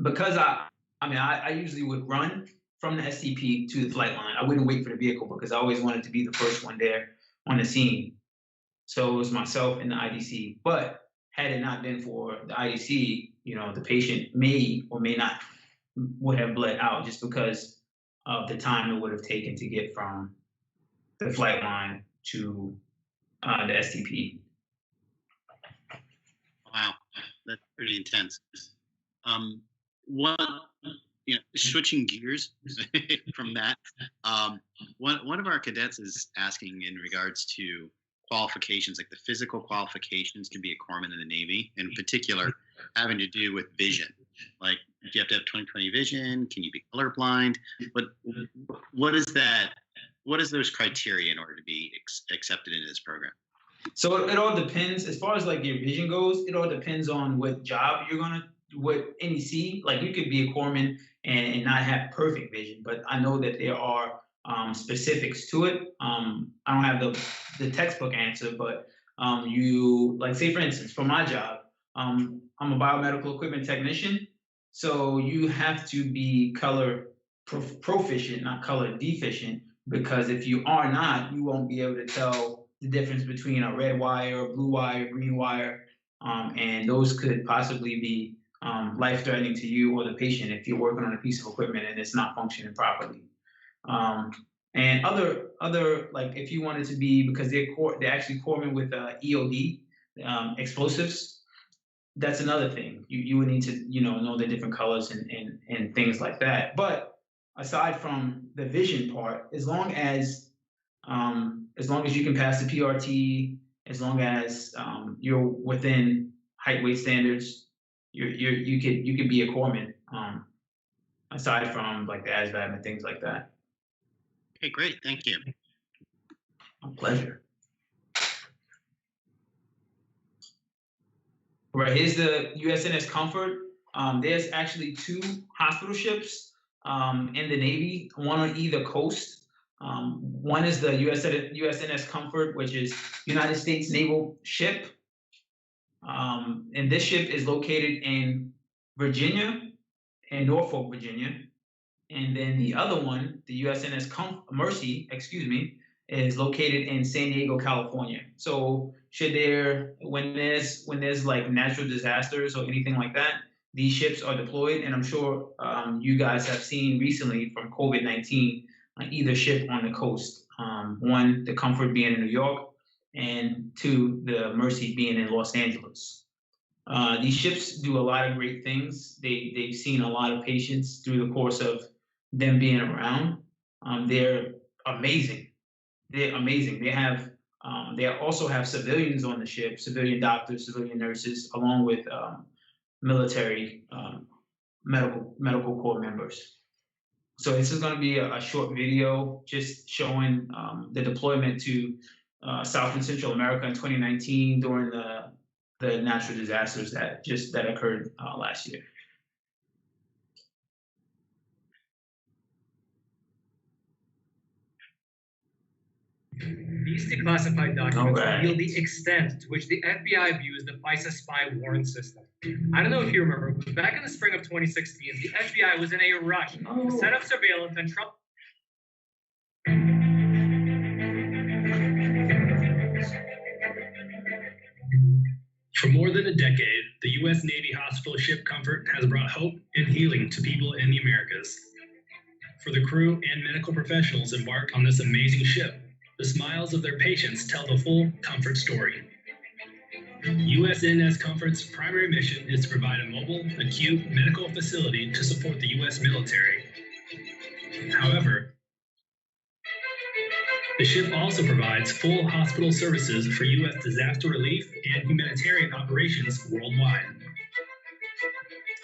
because I usually would run from the SDP to the flight line. I wouldn't wait for the vehicle because I always wanted to be the first one there on the scene. So it was myself and the IDC. But had it not been for the IDC, the patient may or may not would have bled out just because of the time it would have taken to get from the flight line to the SDP. Wow, that's pretty intense. Switching gears from that, one of our cadets is asking in regards to qualifications, like the physical qualifications to be a corpsman in the Navy, in particular having to do with vision. Like, do you have to have 20/20 vision? Can you be colorblind? But what is that? What is those criteria in order to be accepted into this program? So it all depends. As far as like your vision goes, it all depends on what job you're gonna, what NEC. Like, you could be a corpsman and not have perfect vision, but I know that there are specifics to it. I don't have the textbook answer, but you, like, say for instance, for my job, I'm a biomedical equipment technician, so you have to be color proficient, not color deficient, because if you are not, you won't be able to tell the difference between a red wire, blue wire, green wire, and those could possibly be life-threatening to you or the patient if you're working on a piece of equipment and it's not functioning properly. And other like if you wanted to be, because they're actually corpsmen with EOD, explosives. That's another thing. You would need to know the different colors and things like that. But aside from the vision part, as long as you can pass the PRT, as long as you're within height weight standards, you could be a corpsman. Aside from like the ASVAB and things like that. Okay, great. Thank you. My pleasure. Right, here's the USNS Comfort. There's actually 2 hospital ships in the Navy, one on either coast. One is the USNS Comfort, which is United States Naval ship. And this ship is located in Virginia, in Norfolk, Virginia. And then the other one, the USNS Mercy, is located in San Diego, California. So when there's like natural disasters or anything like that, these ships are deployed. And I'm sure you guys have seen recently from COVID-19 either ship on the coast. One, the Comfort being in New York, and 2, the Mercy being in Los Angeles. These ships do a lot of great things. They've seen a lot of patients through the course of them being around. They're amazing. They're amazing. They also have civilians on the ship, civilian doctors, civilian nurses, along with military medical corps members. So this is going to be a short video just showing the deployment to South and Central America in 2019 during the natural disasters that occurred last year. These declassified documents reveal the extent to which the FBI views the FISA spy warrant system. I don't know if you remember, but back in the spring of 2016, the FBI was in a rush to set up surveillance and trouble. For more than a decade, the U.S. Navy hospital ship Comfort has brought hope and healing to people in the Americas. For the crew and medical professionals embarked on this amazing ship, the smiles of their patients tell the full Comfort story. USNS Comfort's primary mission is to provide a mobile, acute medical facility to support the U.S. military. However, the ship also provides full hospital services for U.S. disaster relief and humanitarian operations worldwide.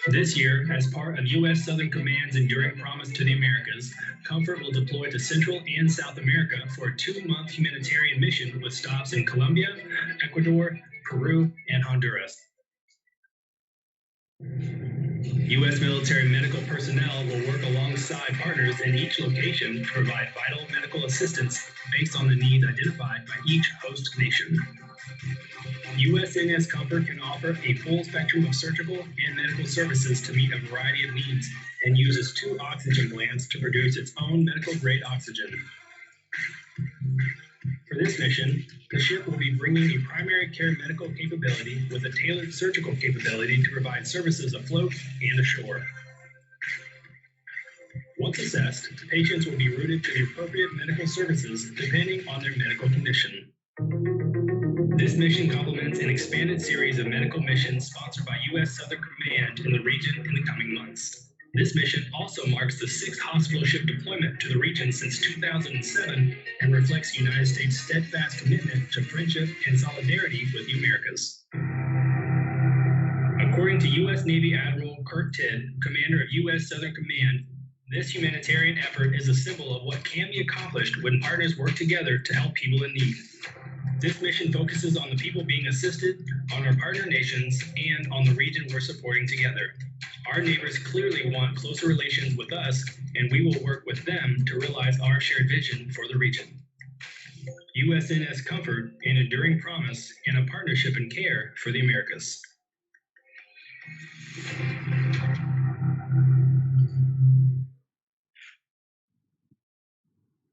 This year, as part of U.S. Southern Command's Enduring Promise to the Americas, Comfort will deploy to Central and South America for a 2-month humanitarian mission with stops in Colombia, Ecuador, Peru, and Honduras. U.S. military medical personnel will work alongside partners in each location to provide vital medical assistance based on the needs identified by each host nation. USNS Comfort can offer a full spectrum of surgical and medical services to meet a variety of needs and uses 2 oxygen glands to produce its own medical-grade oxygen. For this mission, the ship will be bringing a primary care medical capability with a tailored surgical capability to provide services afloat and ashore. Once assessed, patients will be routed to the appropriate medical services depending on their medical condition. This mission complements an expanded series of medical missions sponsored by U.S. Southern Command in the region in the coming months. This mission also marks the 6th hospital ship deployment to the region since 2007 and reflects the United States' steadfast commitment to friendship and solidarity with the Americas. According to U.S. Navy Admiral Kurt Tidd, commander of U.S. Southern Command, this humanitarian effort is a symbol of what can be accomplished when partners work together to help people in need. This mission focuses on the people being assisted, on our partner nations, and on the region we're supporting together. Our neighbors clearly want closer relations with us, and we will work with them to realize our shared vision for the region. USNS Comfort, an enduring promise, and a partnership in care for the Americas.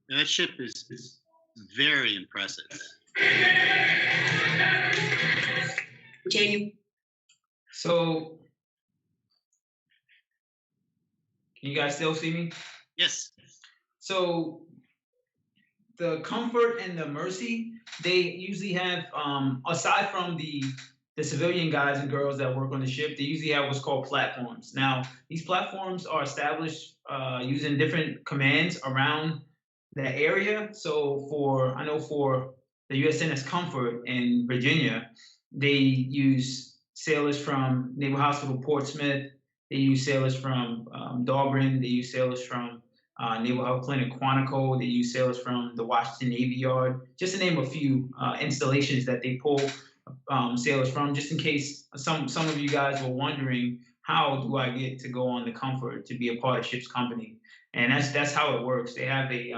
That ship is very impressive. Continue. So, can you guys still see me? Yes. So, the Comfort and the Mercy, they usually have, aside from the civilian guys and girls that work on the ship, they usually have what's called platforms. Now, these platforms are established using different commands around that area. So I know for the USNS Comfort in Virginia, they use sailors from Naval Hospital Portsmouth. They use sailors from Dahlgren. They use sailors from Naval Health Clinic Quantico. They use sailors from the Washington Navy Yard, just to name a few installations that they pull sailors from, just in case some of you guys were wondering, how do I get to go on the Comfort to be a part of ship's company? And that's how it works. They have a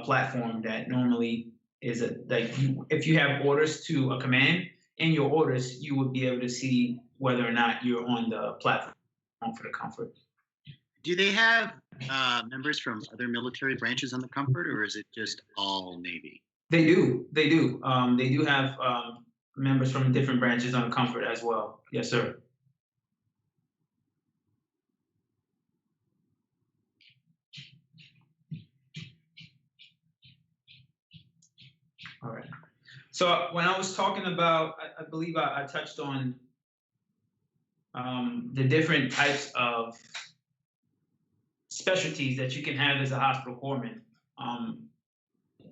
platform that normally is if you have orders to a command, in your orders, you would be able to see whether or not you're on the platform for the Comfort. Do they have members from other military branches on the Comfort, or is it just all Navy? They do. They do. They do have members from different branches on the Comfort as well. Yes, sir. All right. So when I was talking about, I believe I touched on the different types of specialties that you can have as a hospital corpsman.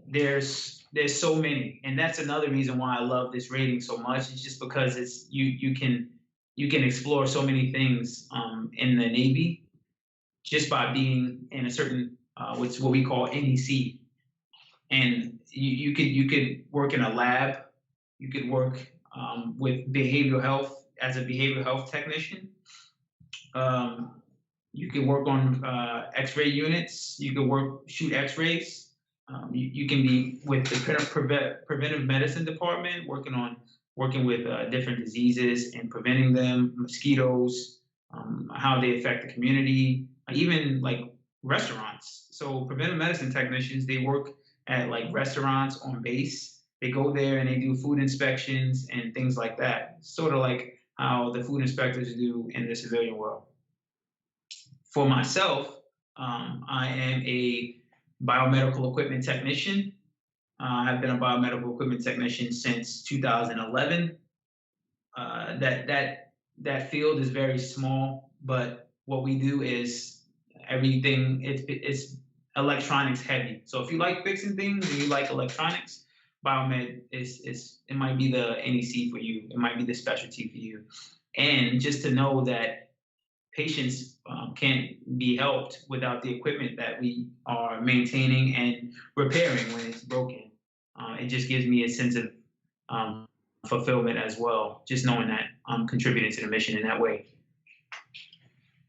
There's so many, and that's another reason why I love this rating so much. It's just because it's you can explore so many things in the Navy just by being in a certain what's what we call NEC, and you could work in a lab, you could work with behavioral health as a behavioral health technician. You can work on X-ray units. You can shoot X-rays. You can be with the preventive medicine department, working with different diseases and preventing them, mosquitoes, how they affect the community, even like restaurants. So preventive medicine technicians, they work at like restaurants on base. They go there and they do food inspections and things like that, sort of like how the food inspectors do in the civilian world. For myself, I am a biomedical equipment technician. I've been a biomedical equipment technician since 2011. That field is very small, but what we do is everything. It's electronics heavy. So if you like fixing things and you like electronics, biomed it might be the NEC for you. It might be the specialty for you. And just to know that patients can't be helped without the equipment that we are maintaining and repairing when it's broken. It just gives me a sense of fulfillment as well, just knowing that I'm contributing to the mission in that way.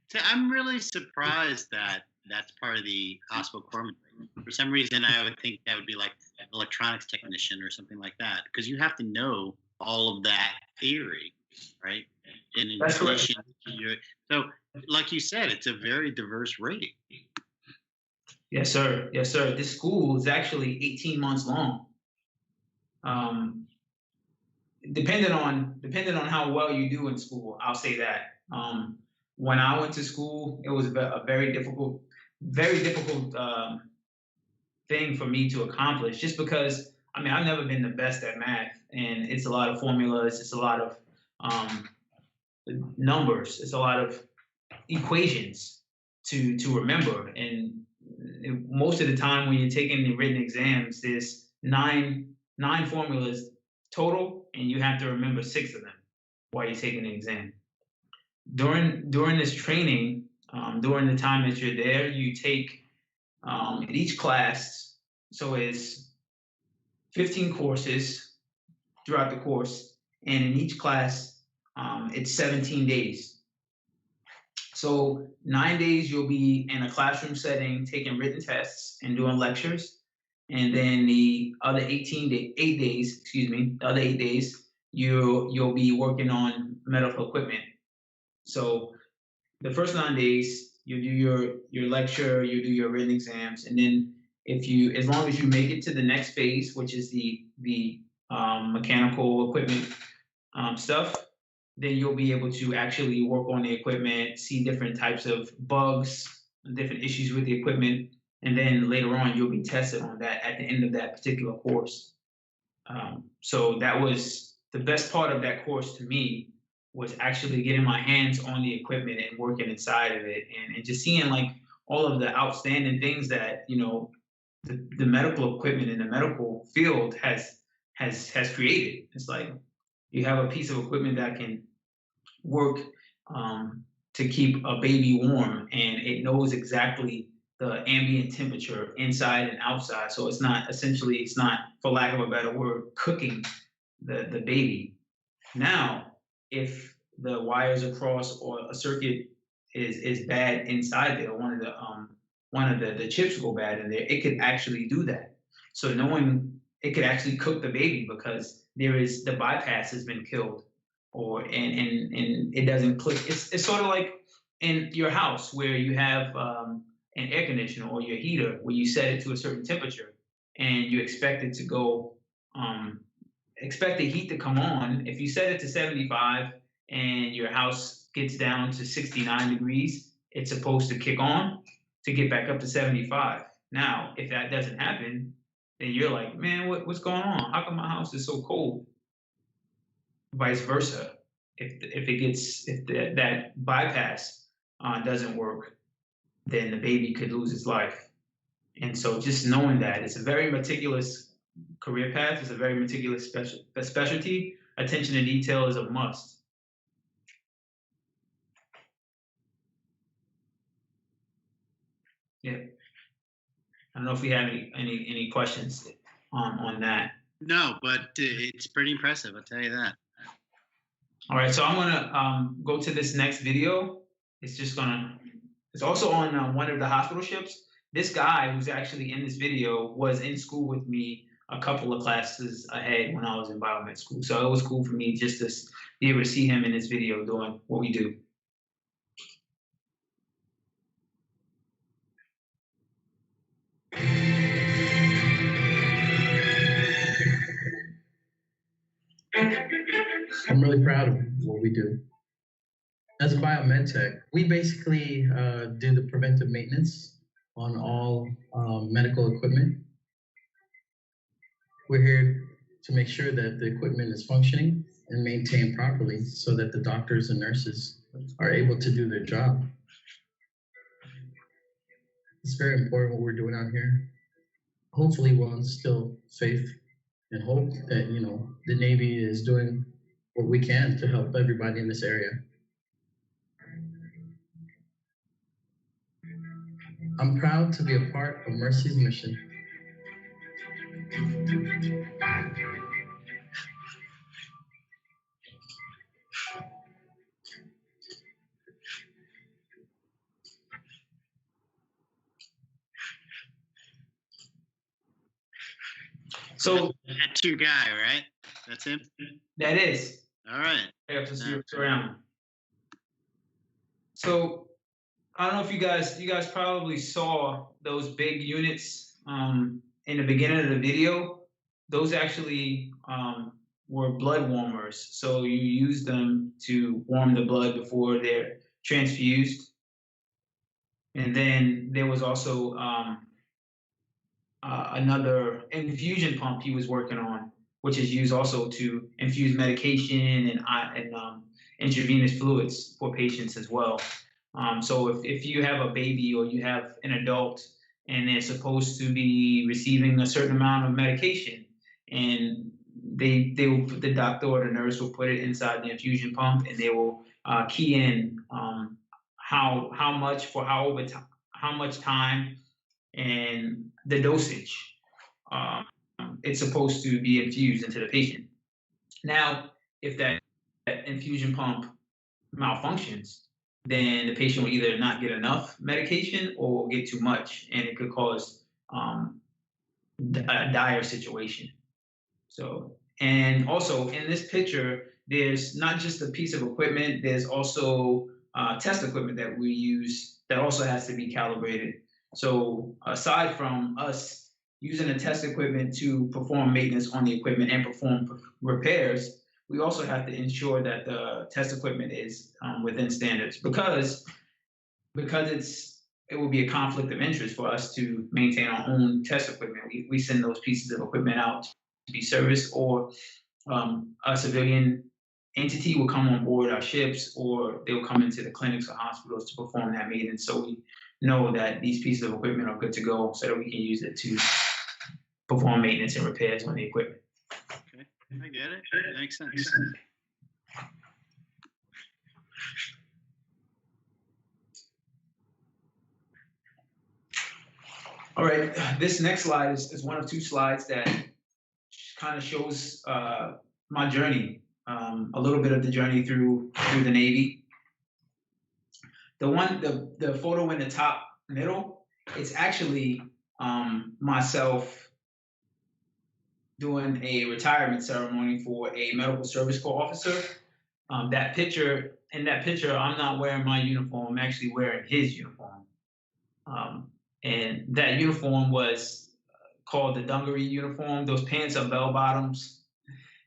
So I'm really surprised that that's part of the hospital corpsman. For some reason, I would think that would be like an electronics technician or something like that, because you have to know all of that theory, right? And in That's addition, so like you said, it's a very diverse rating. Yes, sir. Yes, sir. This school is actually 18 months long. Depending on how well you do in school, I'll say that. When I went to school, it was a very difficult thing for me to accomplish, just because I've never been the best at math, and it's a lot of formulas, it's a lot of numbers, it's a lot of equations to remember, and most of the time when you're taking the written exams, there's nine formulas total, and you have to remember 6 of them while you're taking the exam. During this training, during the time that you're there, you take in each class, so it's 15 courses throughout the course, and in each class, it's 17 days. So 9 days you'll be in a classroom setting taking written tests and doing lectures, and then the other 8 days, the other 8 days, you'll be working on medical equipment. So the first 9 days, you do your lecture, you do your written exams, and then as long as you make it to the next phase, which is the mechanical equipment stuff, then you'll be able to actually work on the equipment, see different types of bugs, different issues with the equipment, and then later on you'll be tested on that at the end of that particular course. So that was the best part of that course to me, was actually getting my hands on the equipment and working inside of it, and just seeing like all of the outstanding things that the medical equipment in the medical field has created. It's like you have a piece of equipment that can work to keep a baby warm, and it knows exactly the ambient temperature inside and outside. So it's not, for lack of a better word, cooking the baby. Now, if the wires are crossed or a circuit is bad inside there, one of the chips go bad in there, it could actually do that. So knowing it could actually cook the baby because the bypass has been killed, and it doesn't click. It's sort of like in your house where you have an air conditioner or your heater, where you set it to a certain temperature and you expect it to go, expect the heat to come on. If you set it to 75 and your house gets down to 69 degrees, it's supposed to kick on to get back up to 75. Now, if that doesn't happen, then you're like, man, what's going on? How come my house is so cold? Vice versa. If that bypass doesn't work, then the baby could lose its life. And so just knowing that, it's a very meticulous career path. It's a very meticulous specialty. Attention to detail is a must. Yeah. I don't know if we have any questions on that. No, but it's pretty impressive, I'll tell you that. All right, so I'm gonna go to this next video. It's also on one of the hospital ships. This guy who's actually in this video was in school with me a couple of classes ahead when I was in biomed school. So it was cool for me just to be able to see him in this video doing what we do. I'm really proud of what we do. As a biomed tech, we basically do the preventive maintenance on all medical equipment. We're here to make sure that the equipment is functioning and maintained properly so that the doctors and nurses are able to do their job. It's very important what we're doing out here. Hopefully we'll instill faith and hope that, the Navy is doing what we can to help everybody in this area. I'm proud to be a part of Mercy's mission. So that's your guy, right? That's him? That is. All right. I have to see what's around. So I don't know if you guys probably saw those big units in the beginning of the video. Those actually were blood warmers. So you use them to warm the blood before they're transfused. And then there was also another infusion pump he was working on, which is used also to infuse medication and intravenous fluids for patients as well. So if you have a baby or you have an adult and they're supposed to be receiving a certain amount of medication, and they will put, the doctor or the nurse will put it inside the infusion pump, and they will key in how much for how much time and the dosage it's supposed to be infused into the patient. Now, if that infusion pump malfunctions, then the patient will either not get enough medication or get too much, and it could cause a dire situation. So, and also in this picture, there's not just a piece of equipment, there's also test equipment that we use that also has to be calibrated. So aside from us using the test equipment to perform maintenance on the equipment and perform repairs, we also have to ensure that the test equipment is within standards, because it will be a conflict of interest for us to maintain our own test equipment. We send those pieces of equipment out to be serviced, or a civilian entity will come on board our ships, or they'll come into the clinics or hospitals to perform that maintenance. So we know that these pieces of equipment are good to go so that we can use it to perform maintenance and repairs on the equipment. Okay, I get it. That makes sense. All right, this next slide is one of two slides that kind of shows my journey, a little bit of the journey through the Navy. The photo in the top middle, it's actually myself doing a retirement ceremony for a medical service corps officer. In that picture, I'm not wearing my uniform, I'm actually wearing his uniform. And that uniform was called the dungaree uniform. Those pants are bell bottoms,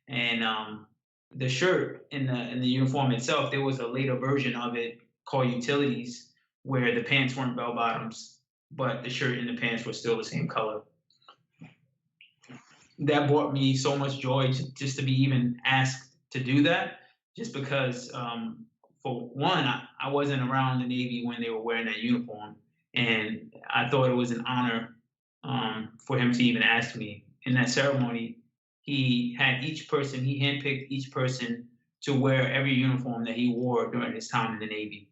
and the shirt in the uniform itself, there was a later version of it called utilities, where the pants weren't bell bottoms, but the shirt and the pants were still the same color. That brought me so much joy just to be even asked to do that, just because for one, I wasn't around the Navy when they were wearing that uniform, and I thought it was an honor for him to even ask me. In that ceremony, he handpicked each person to wear every uniform that he wore during his time in the Navy,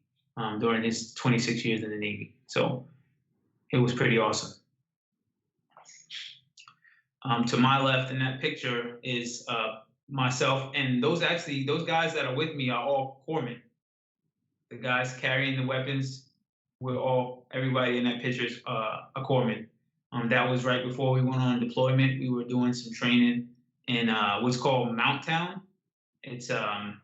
during his 26 years in the Navy. So it was pretty awesome. To my left in that picture is myself, and those guys that are with me are all corpsmen. The guys carrying the weapons, everybody in that picture is a corpsman. That was right before we went on deployment. We were doing some training in what's called Mount Town. It's an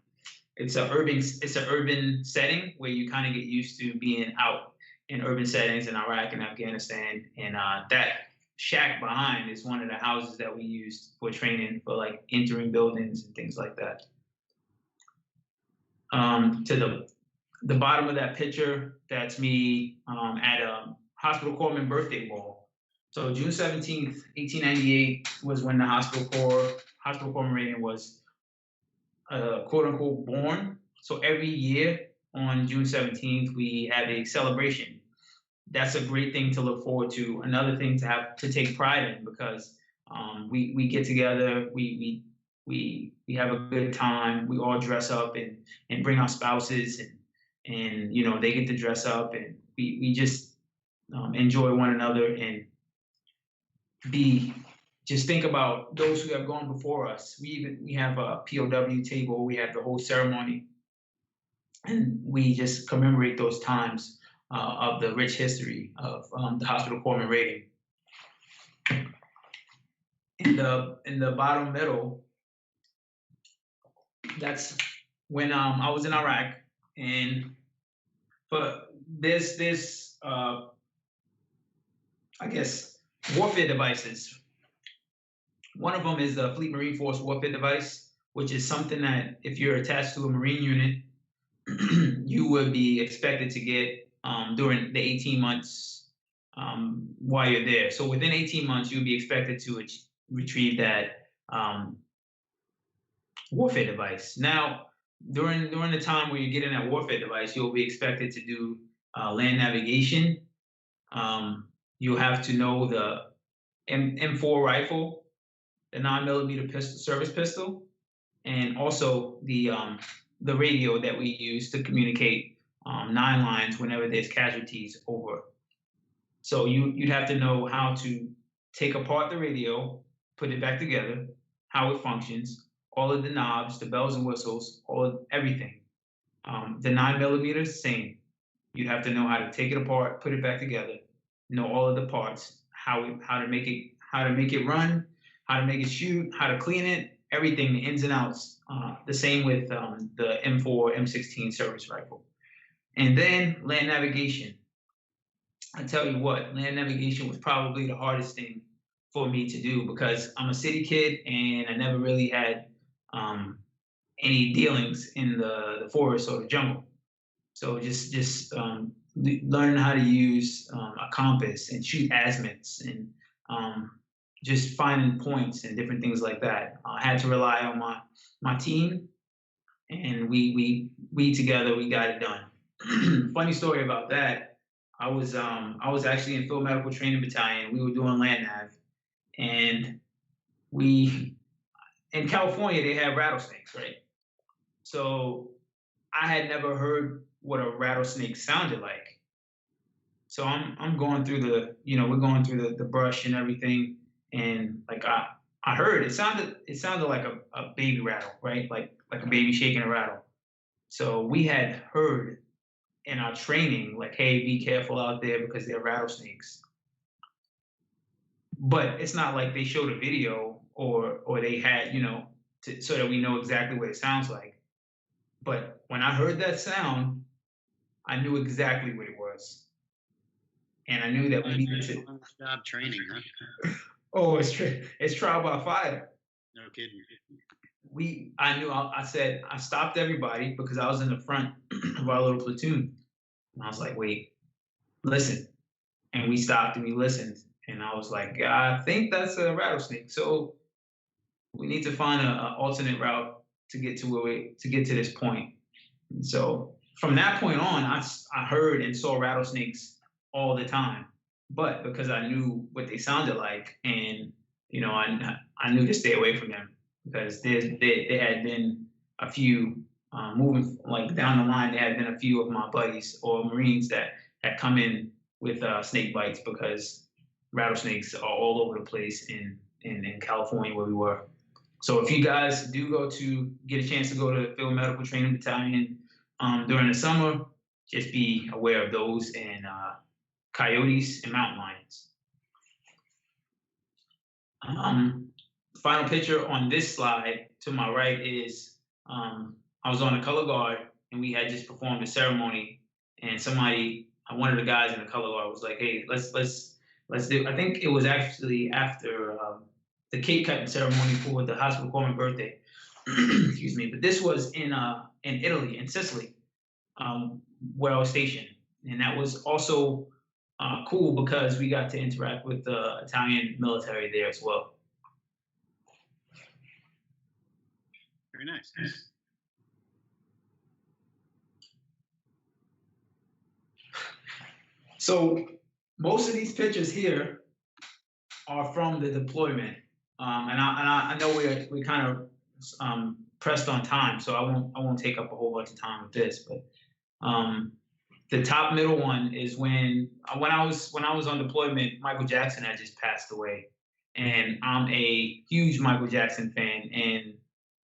urban setting where you kind of get used to being out in urban settings in Iraq and Afghanistan. And that shack behind is one of the houses that we used for training, for like entering buildings and things like that. To the bottom of that picture, that's me at a hospital corpsman birthday ball. So June 17th, 1898 was when the hospital corpsman rating was quote unquote born. So every year on June 17th, we have a celebration. That's a great thing to look forward to. Another thing to take pride in, because we get together, we have a good time. We all dress up and bring our spouses, and you know, they get to dress up, and we just enjoy one another, and just think about those who have gone before us. We have a POW table. We have the whole ceremony, and we just commemorate those times of the rich history of the hospital corpsman rating. In the bottom middle, that's when I was in Iraq, and but there's I guess warfare devices. One of them is the Fleet Marine Force warfare device, which is something that if you're attached to a Marine unit, you would be expected to get during the 18 months while you're there. So within 18 months, you'll be expected to retrieve that warfare device. Now, during the time where you're getting that warfare device, you'll be expected to do land navigation. You'll have to know the M4 rifle, the 9mm service pistol, and also the radio that we use to communicate 9 lines whenever there's casualties over. So you'd have to know how to take apart the radio, put it back together, how it functions, all of the knobs, the bells and whistles, everything. The 9mm, same. You'd have to know how to take it apart, put it back together, know all of the parts, how to make it run, how to make it shoot, how to clean it, everything, the ins and outs. The same with the M4, M16 service rifle. And then land navigation. I tell you what, land navigation was probably the hardest thing for me to do because I'm a city kid and I never really had any dealings in the forest or the jungle. So just learning how to use a compass and shoot azimuths and just finding points and different things like that. I had to rely on my team, and we together we got it done. Funny story about that. I was actually in Field Medical Training Battalion. We were doing land nav, and in California they have rattlesnakes, right? So I had never heard what a rattlesnake sounded like. So I'm going through we're going through the brush and everything, and like I heard it sounded like a baby rattle, right? Like a baby shaking a rattle. So we had heard in our training, like, hey, be careful out there because there are rattlesnakes. But it's not like they showed a video or they had, so that we know exactly what it sounds like. But when I heard that sound, I knew exactly what it was. And I knew that we needed to. Job training, huh? Oh, it's trial by fire. No kidding. I said, I stopped everybody because I was in the front of our little platoon. And I was like, wait, listen. And we stopped and we listened. And I was like, I think that's a rattlesnake. So we need to find an alternate route to get to this point. And so from that point on, I heard and saw rattlesnakes all the time. But because I knew what they sounded like, and I knew to stay away from them because there had been a few moving like down the line. There had been a few of my buddies or Marines that had come in with snake bites because rattlesnakes are all over the place in California where we were. So if you guys do get a chance to go to Field Medical Training Battalion during the summer, just be aware of those and coyotes and mountain lions. Final picture on this slide to my right is I was on a color guard and we had just performed a ceremony, and one of the guys in the color guard was like, hey, let's do. I think it was actually after the cake cutting ceremony for the hospital corpsman birthday. Excuse me, but this was in Italy, in Sicily, where I was stationed, and that was also cool because we got to interact with the Italian military there as well. Very nice. So most of these pictures here are from the deployment, and I know we kind of pressed on time, so I won't take up a whole bunch of time with this, but the top middle one is when I was on deployment, Michael Jackson had just passed away, and I'm a huge Michael Jackson fan, and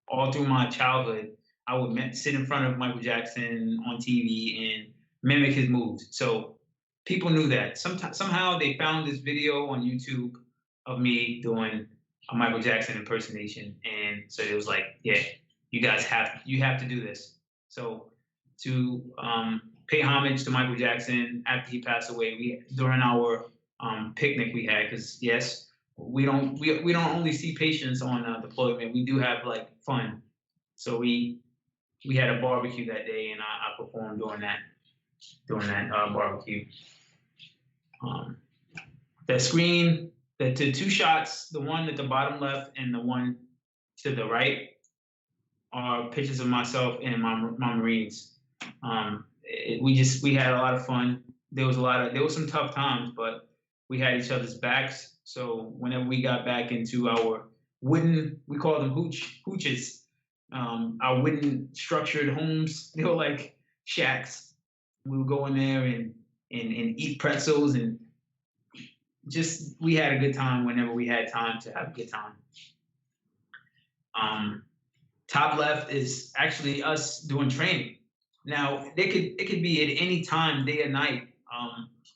all through my childhood, I would sit in front of Michael Jackson on TV and mimic his moves. So people knew that. Somehow they found this video on YouTube of me doing a Michael Jackson impersonation, and so it was like, yeah, you have to do this. So to pay homage to Michael Jackson after he passed away, during our picnic we had, because yes, we don't only see patients on deployment. We do have like fun. So we had a barbecue that day, and I performed during that barbecue. The screen, the two shots, the one at the bottom left and the one to the right, are pictures of myself and my Marines. We had a lot of fun. There was some tough times, but we had each other's backs. So whenever we got back into our wooden, we call them hooches, our wooden structured homes, they were like shacks. We would go in there and eat pretzels, and just we had a good time whenever we had time to have a good time. Top left is actually us doing training. Now it could be at any time, day or night.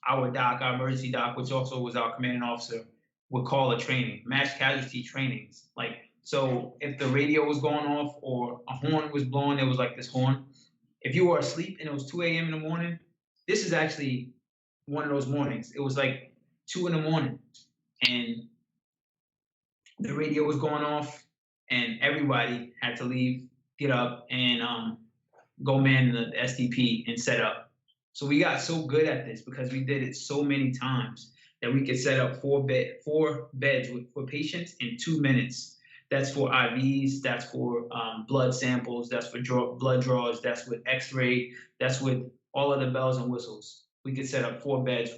Our emergency doc, which also was our commanding officer, would call a training, mass casualty trainings. Like So if the radio was going off or a horn was blowing, there was like this horn. If you were asleep and it was 2 a.m. in the morning, this is actually one of those mornings. It was like 2 in the morning, and the radio was going off, and everybody had to leave, get up, and go man the SDP and set up. So we got so good at this because we did it so many times that we could set up four beds for patients in 2 minutes. That's for IVs, that's for blood samples, that's for blood draws, that's with X-ray, that's with all of the bells and whistles. We could set up 4 beds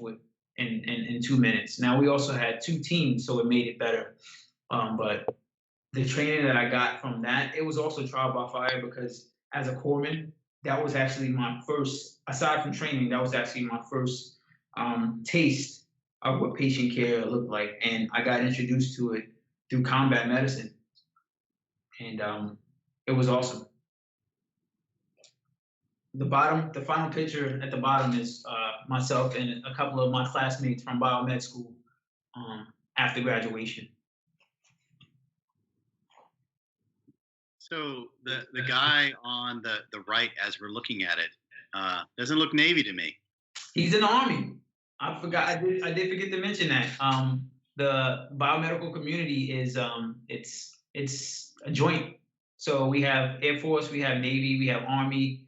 in 2 minutes. Now we also had 2 teams, so it made it better. But the training that I got from that, it was also trial by fire because as a corpsman, that was actually my first, aside from training, that was actually my first taste of what patient care looked like. And I got introduced to it through combat medicine. And it was awesome. The final picture at the bottom is myself and a couple of my classmates from biomed school after graduation. So the guy on the right, as we're looking at it, doesn't look Navy to me. He's in the Army. I forgot. I did forget to mention that. The biomedical community is it's a joint. So we have Air Force, we have Navy, we have Army,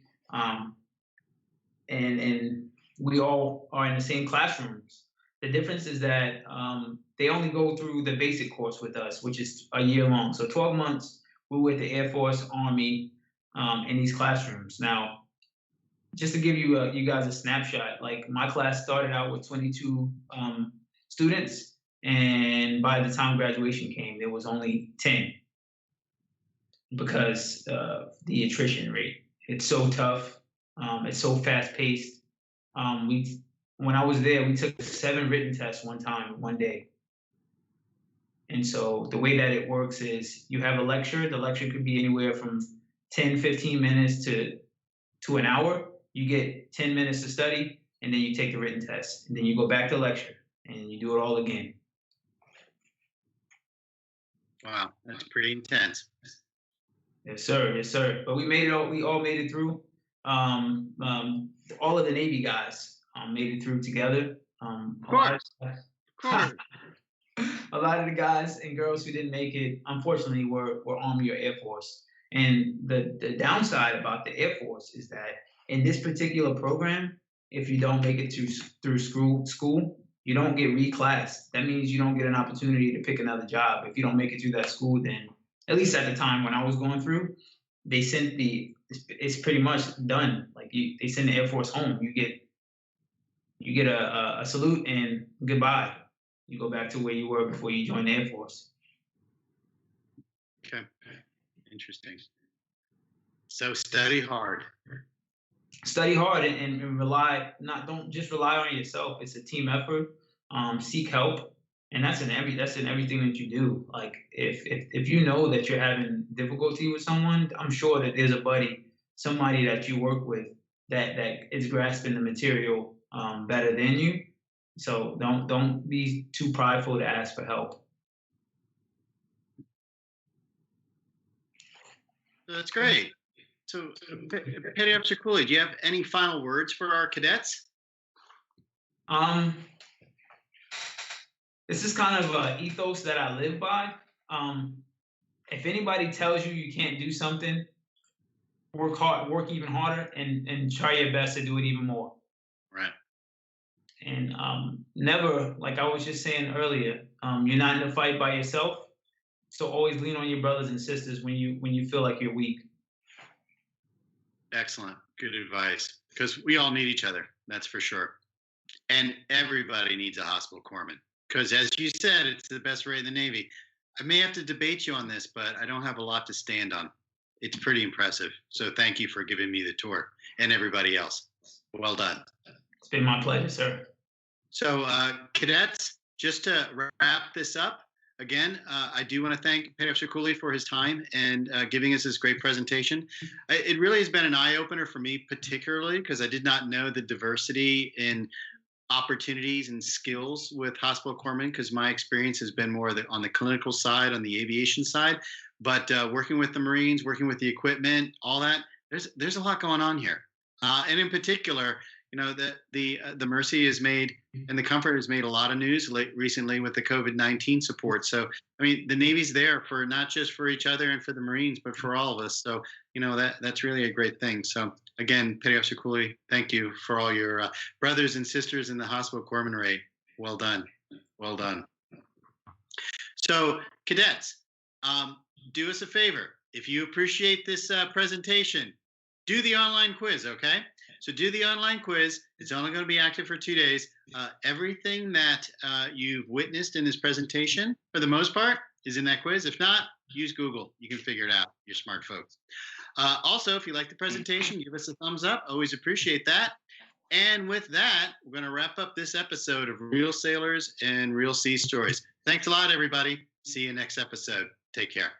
and we all are in the same classrooms. The difference is that they only go through the basic course with us, which is a year long. So 12 months. We're with the Air Force, Army, in these classrooms. Now, just to give you you guys a snapshot, like my class started out with 22 students, and by the time graduation came, there was only 10 because of the attrition rate. It's so tough. It's so fast paced. When I was there, we took 7 written tests one day. And so the way that it works is you have a lecture. The lecture could be anywhere from 10, 15 minutes to an hour. You get 10 minutes to study, and then you take the written test. And then you go back to lecture, and you do it all again. Wow, that's pretty intense. Yes, sir. Yes, sir. But we made it. We all made it through. All of the Navy guys made it through together. Of course. A lot of the guys and girls who didn't make it, unfortunately, were Army or Air Force. And the downside about the Air Force is that in this particular program, if you don't make it through school, you don't get reclassed. That means you don't get an opportunity to pick another job. If you don't make it through that school, then at least at the time when I was going through, they sent it's pretty much done. Like they send the Air Force home. You get a salute and goodbye. You go back to where you were before you joined the Air Force. Okay, interesting. So study hard. Study hard and don't just rely on yourself. It's a team effort. Seek help, and that's in everything that you do. Like if you know that you're having difficulty with someone, I'm sure that there's a buddy, somebody that you work with that is grasping the material better than you. So don't be too prideful to ask for help. That's great. So, Petty Officer Cooley, do you have any final words for our cadets? This is kind of an ethos that I live by. If anybody tells you can't do something, work hard, work even harder, and try your best to do it even more. Right. And never, like I was just saying earlier, you're not in a fight by yourself. So always lean on your brothers and sisters when you feel like you're weak. Excellent. Good advice. Because we all need each other. That's for sure. And everybody needs a hospital corpsman. Because as you said, it's the best rate in the Navy. I may have to debate you on this, but I don't have a lot to stand on. It's pretty impressive. So thank you for giving me the tour and everybody else. Well done. It's been my pleasure, sir. So cadets, just to wrap this up, again, I do want to thank Petty Officer Cooley for his time and giving us this great presentation. It really has been an eye-opener for me, particularly because I did not know the diversity in opportunities and skills with hospital corpsmen, because my experience has been more on the clinical side, on the aviation side. But working with the Marines, working with the equipment, all that, there's a lot going on here. And in particular, the Mercy has made, and the Comfort has made a lot of news recently with the COVID-19 support. So, I mean, the Navy's there for not just for each other and for the Marines, but for all of us. So, that's really a great thing. So, again, Petty Officer Cooley, thank you for all your brothers and sisters in the hospital corpsman rate. Well done. Well done. So, cadets, do us a favor. If you appreciate this presentation, do the online quiz, okay? So do the online quiz. It's only going to be active for 2 days. Everything that you've witnessed in this presentation, for the most part, is in that quiz. If not, use Google. You can figure it out. You're smart folks. Also, if you like the presentation, give us a thumbs up. Always appreciate that. And with that, we're going to wrap up this episode of Real Sailors and Real Sea Stories. Thanks a lot, everybody. See you next episode. Take care.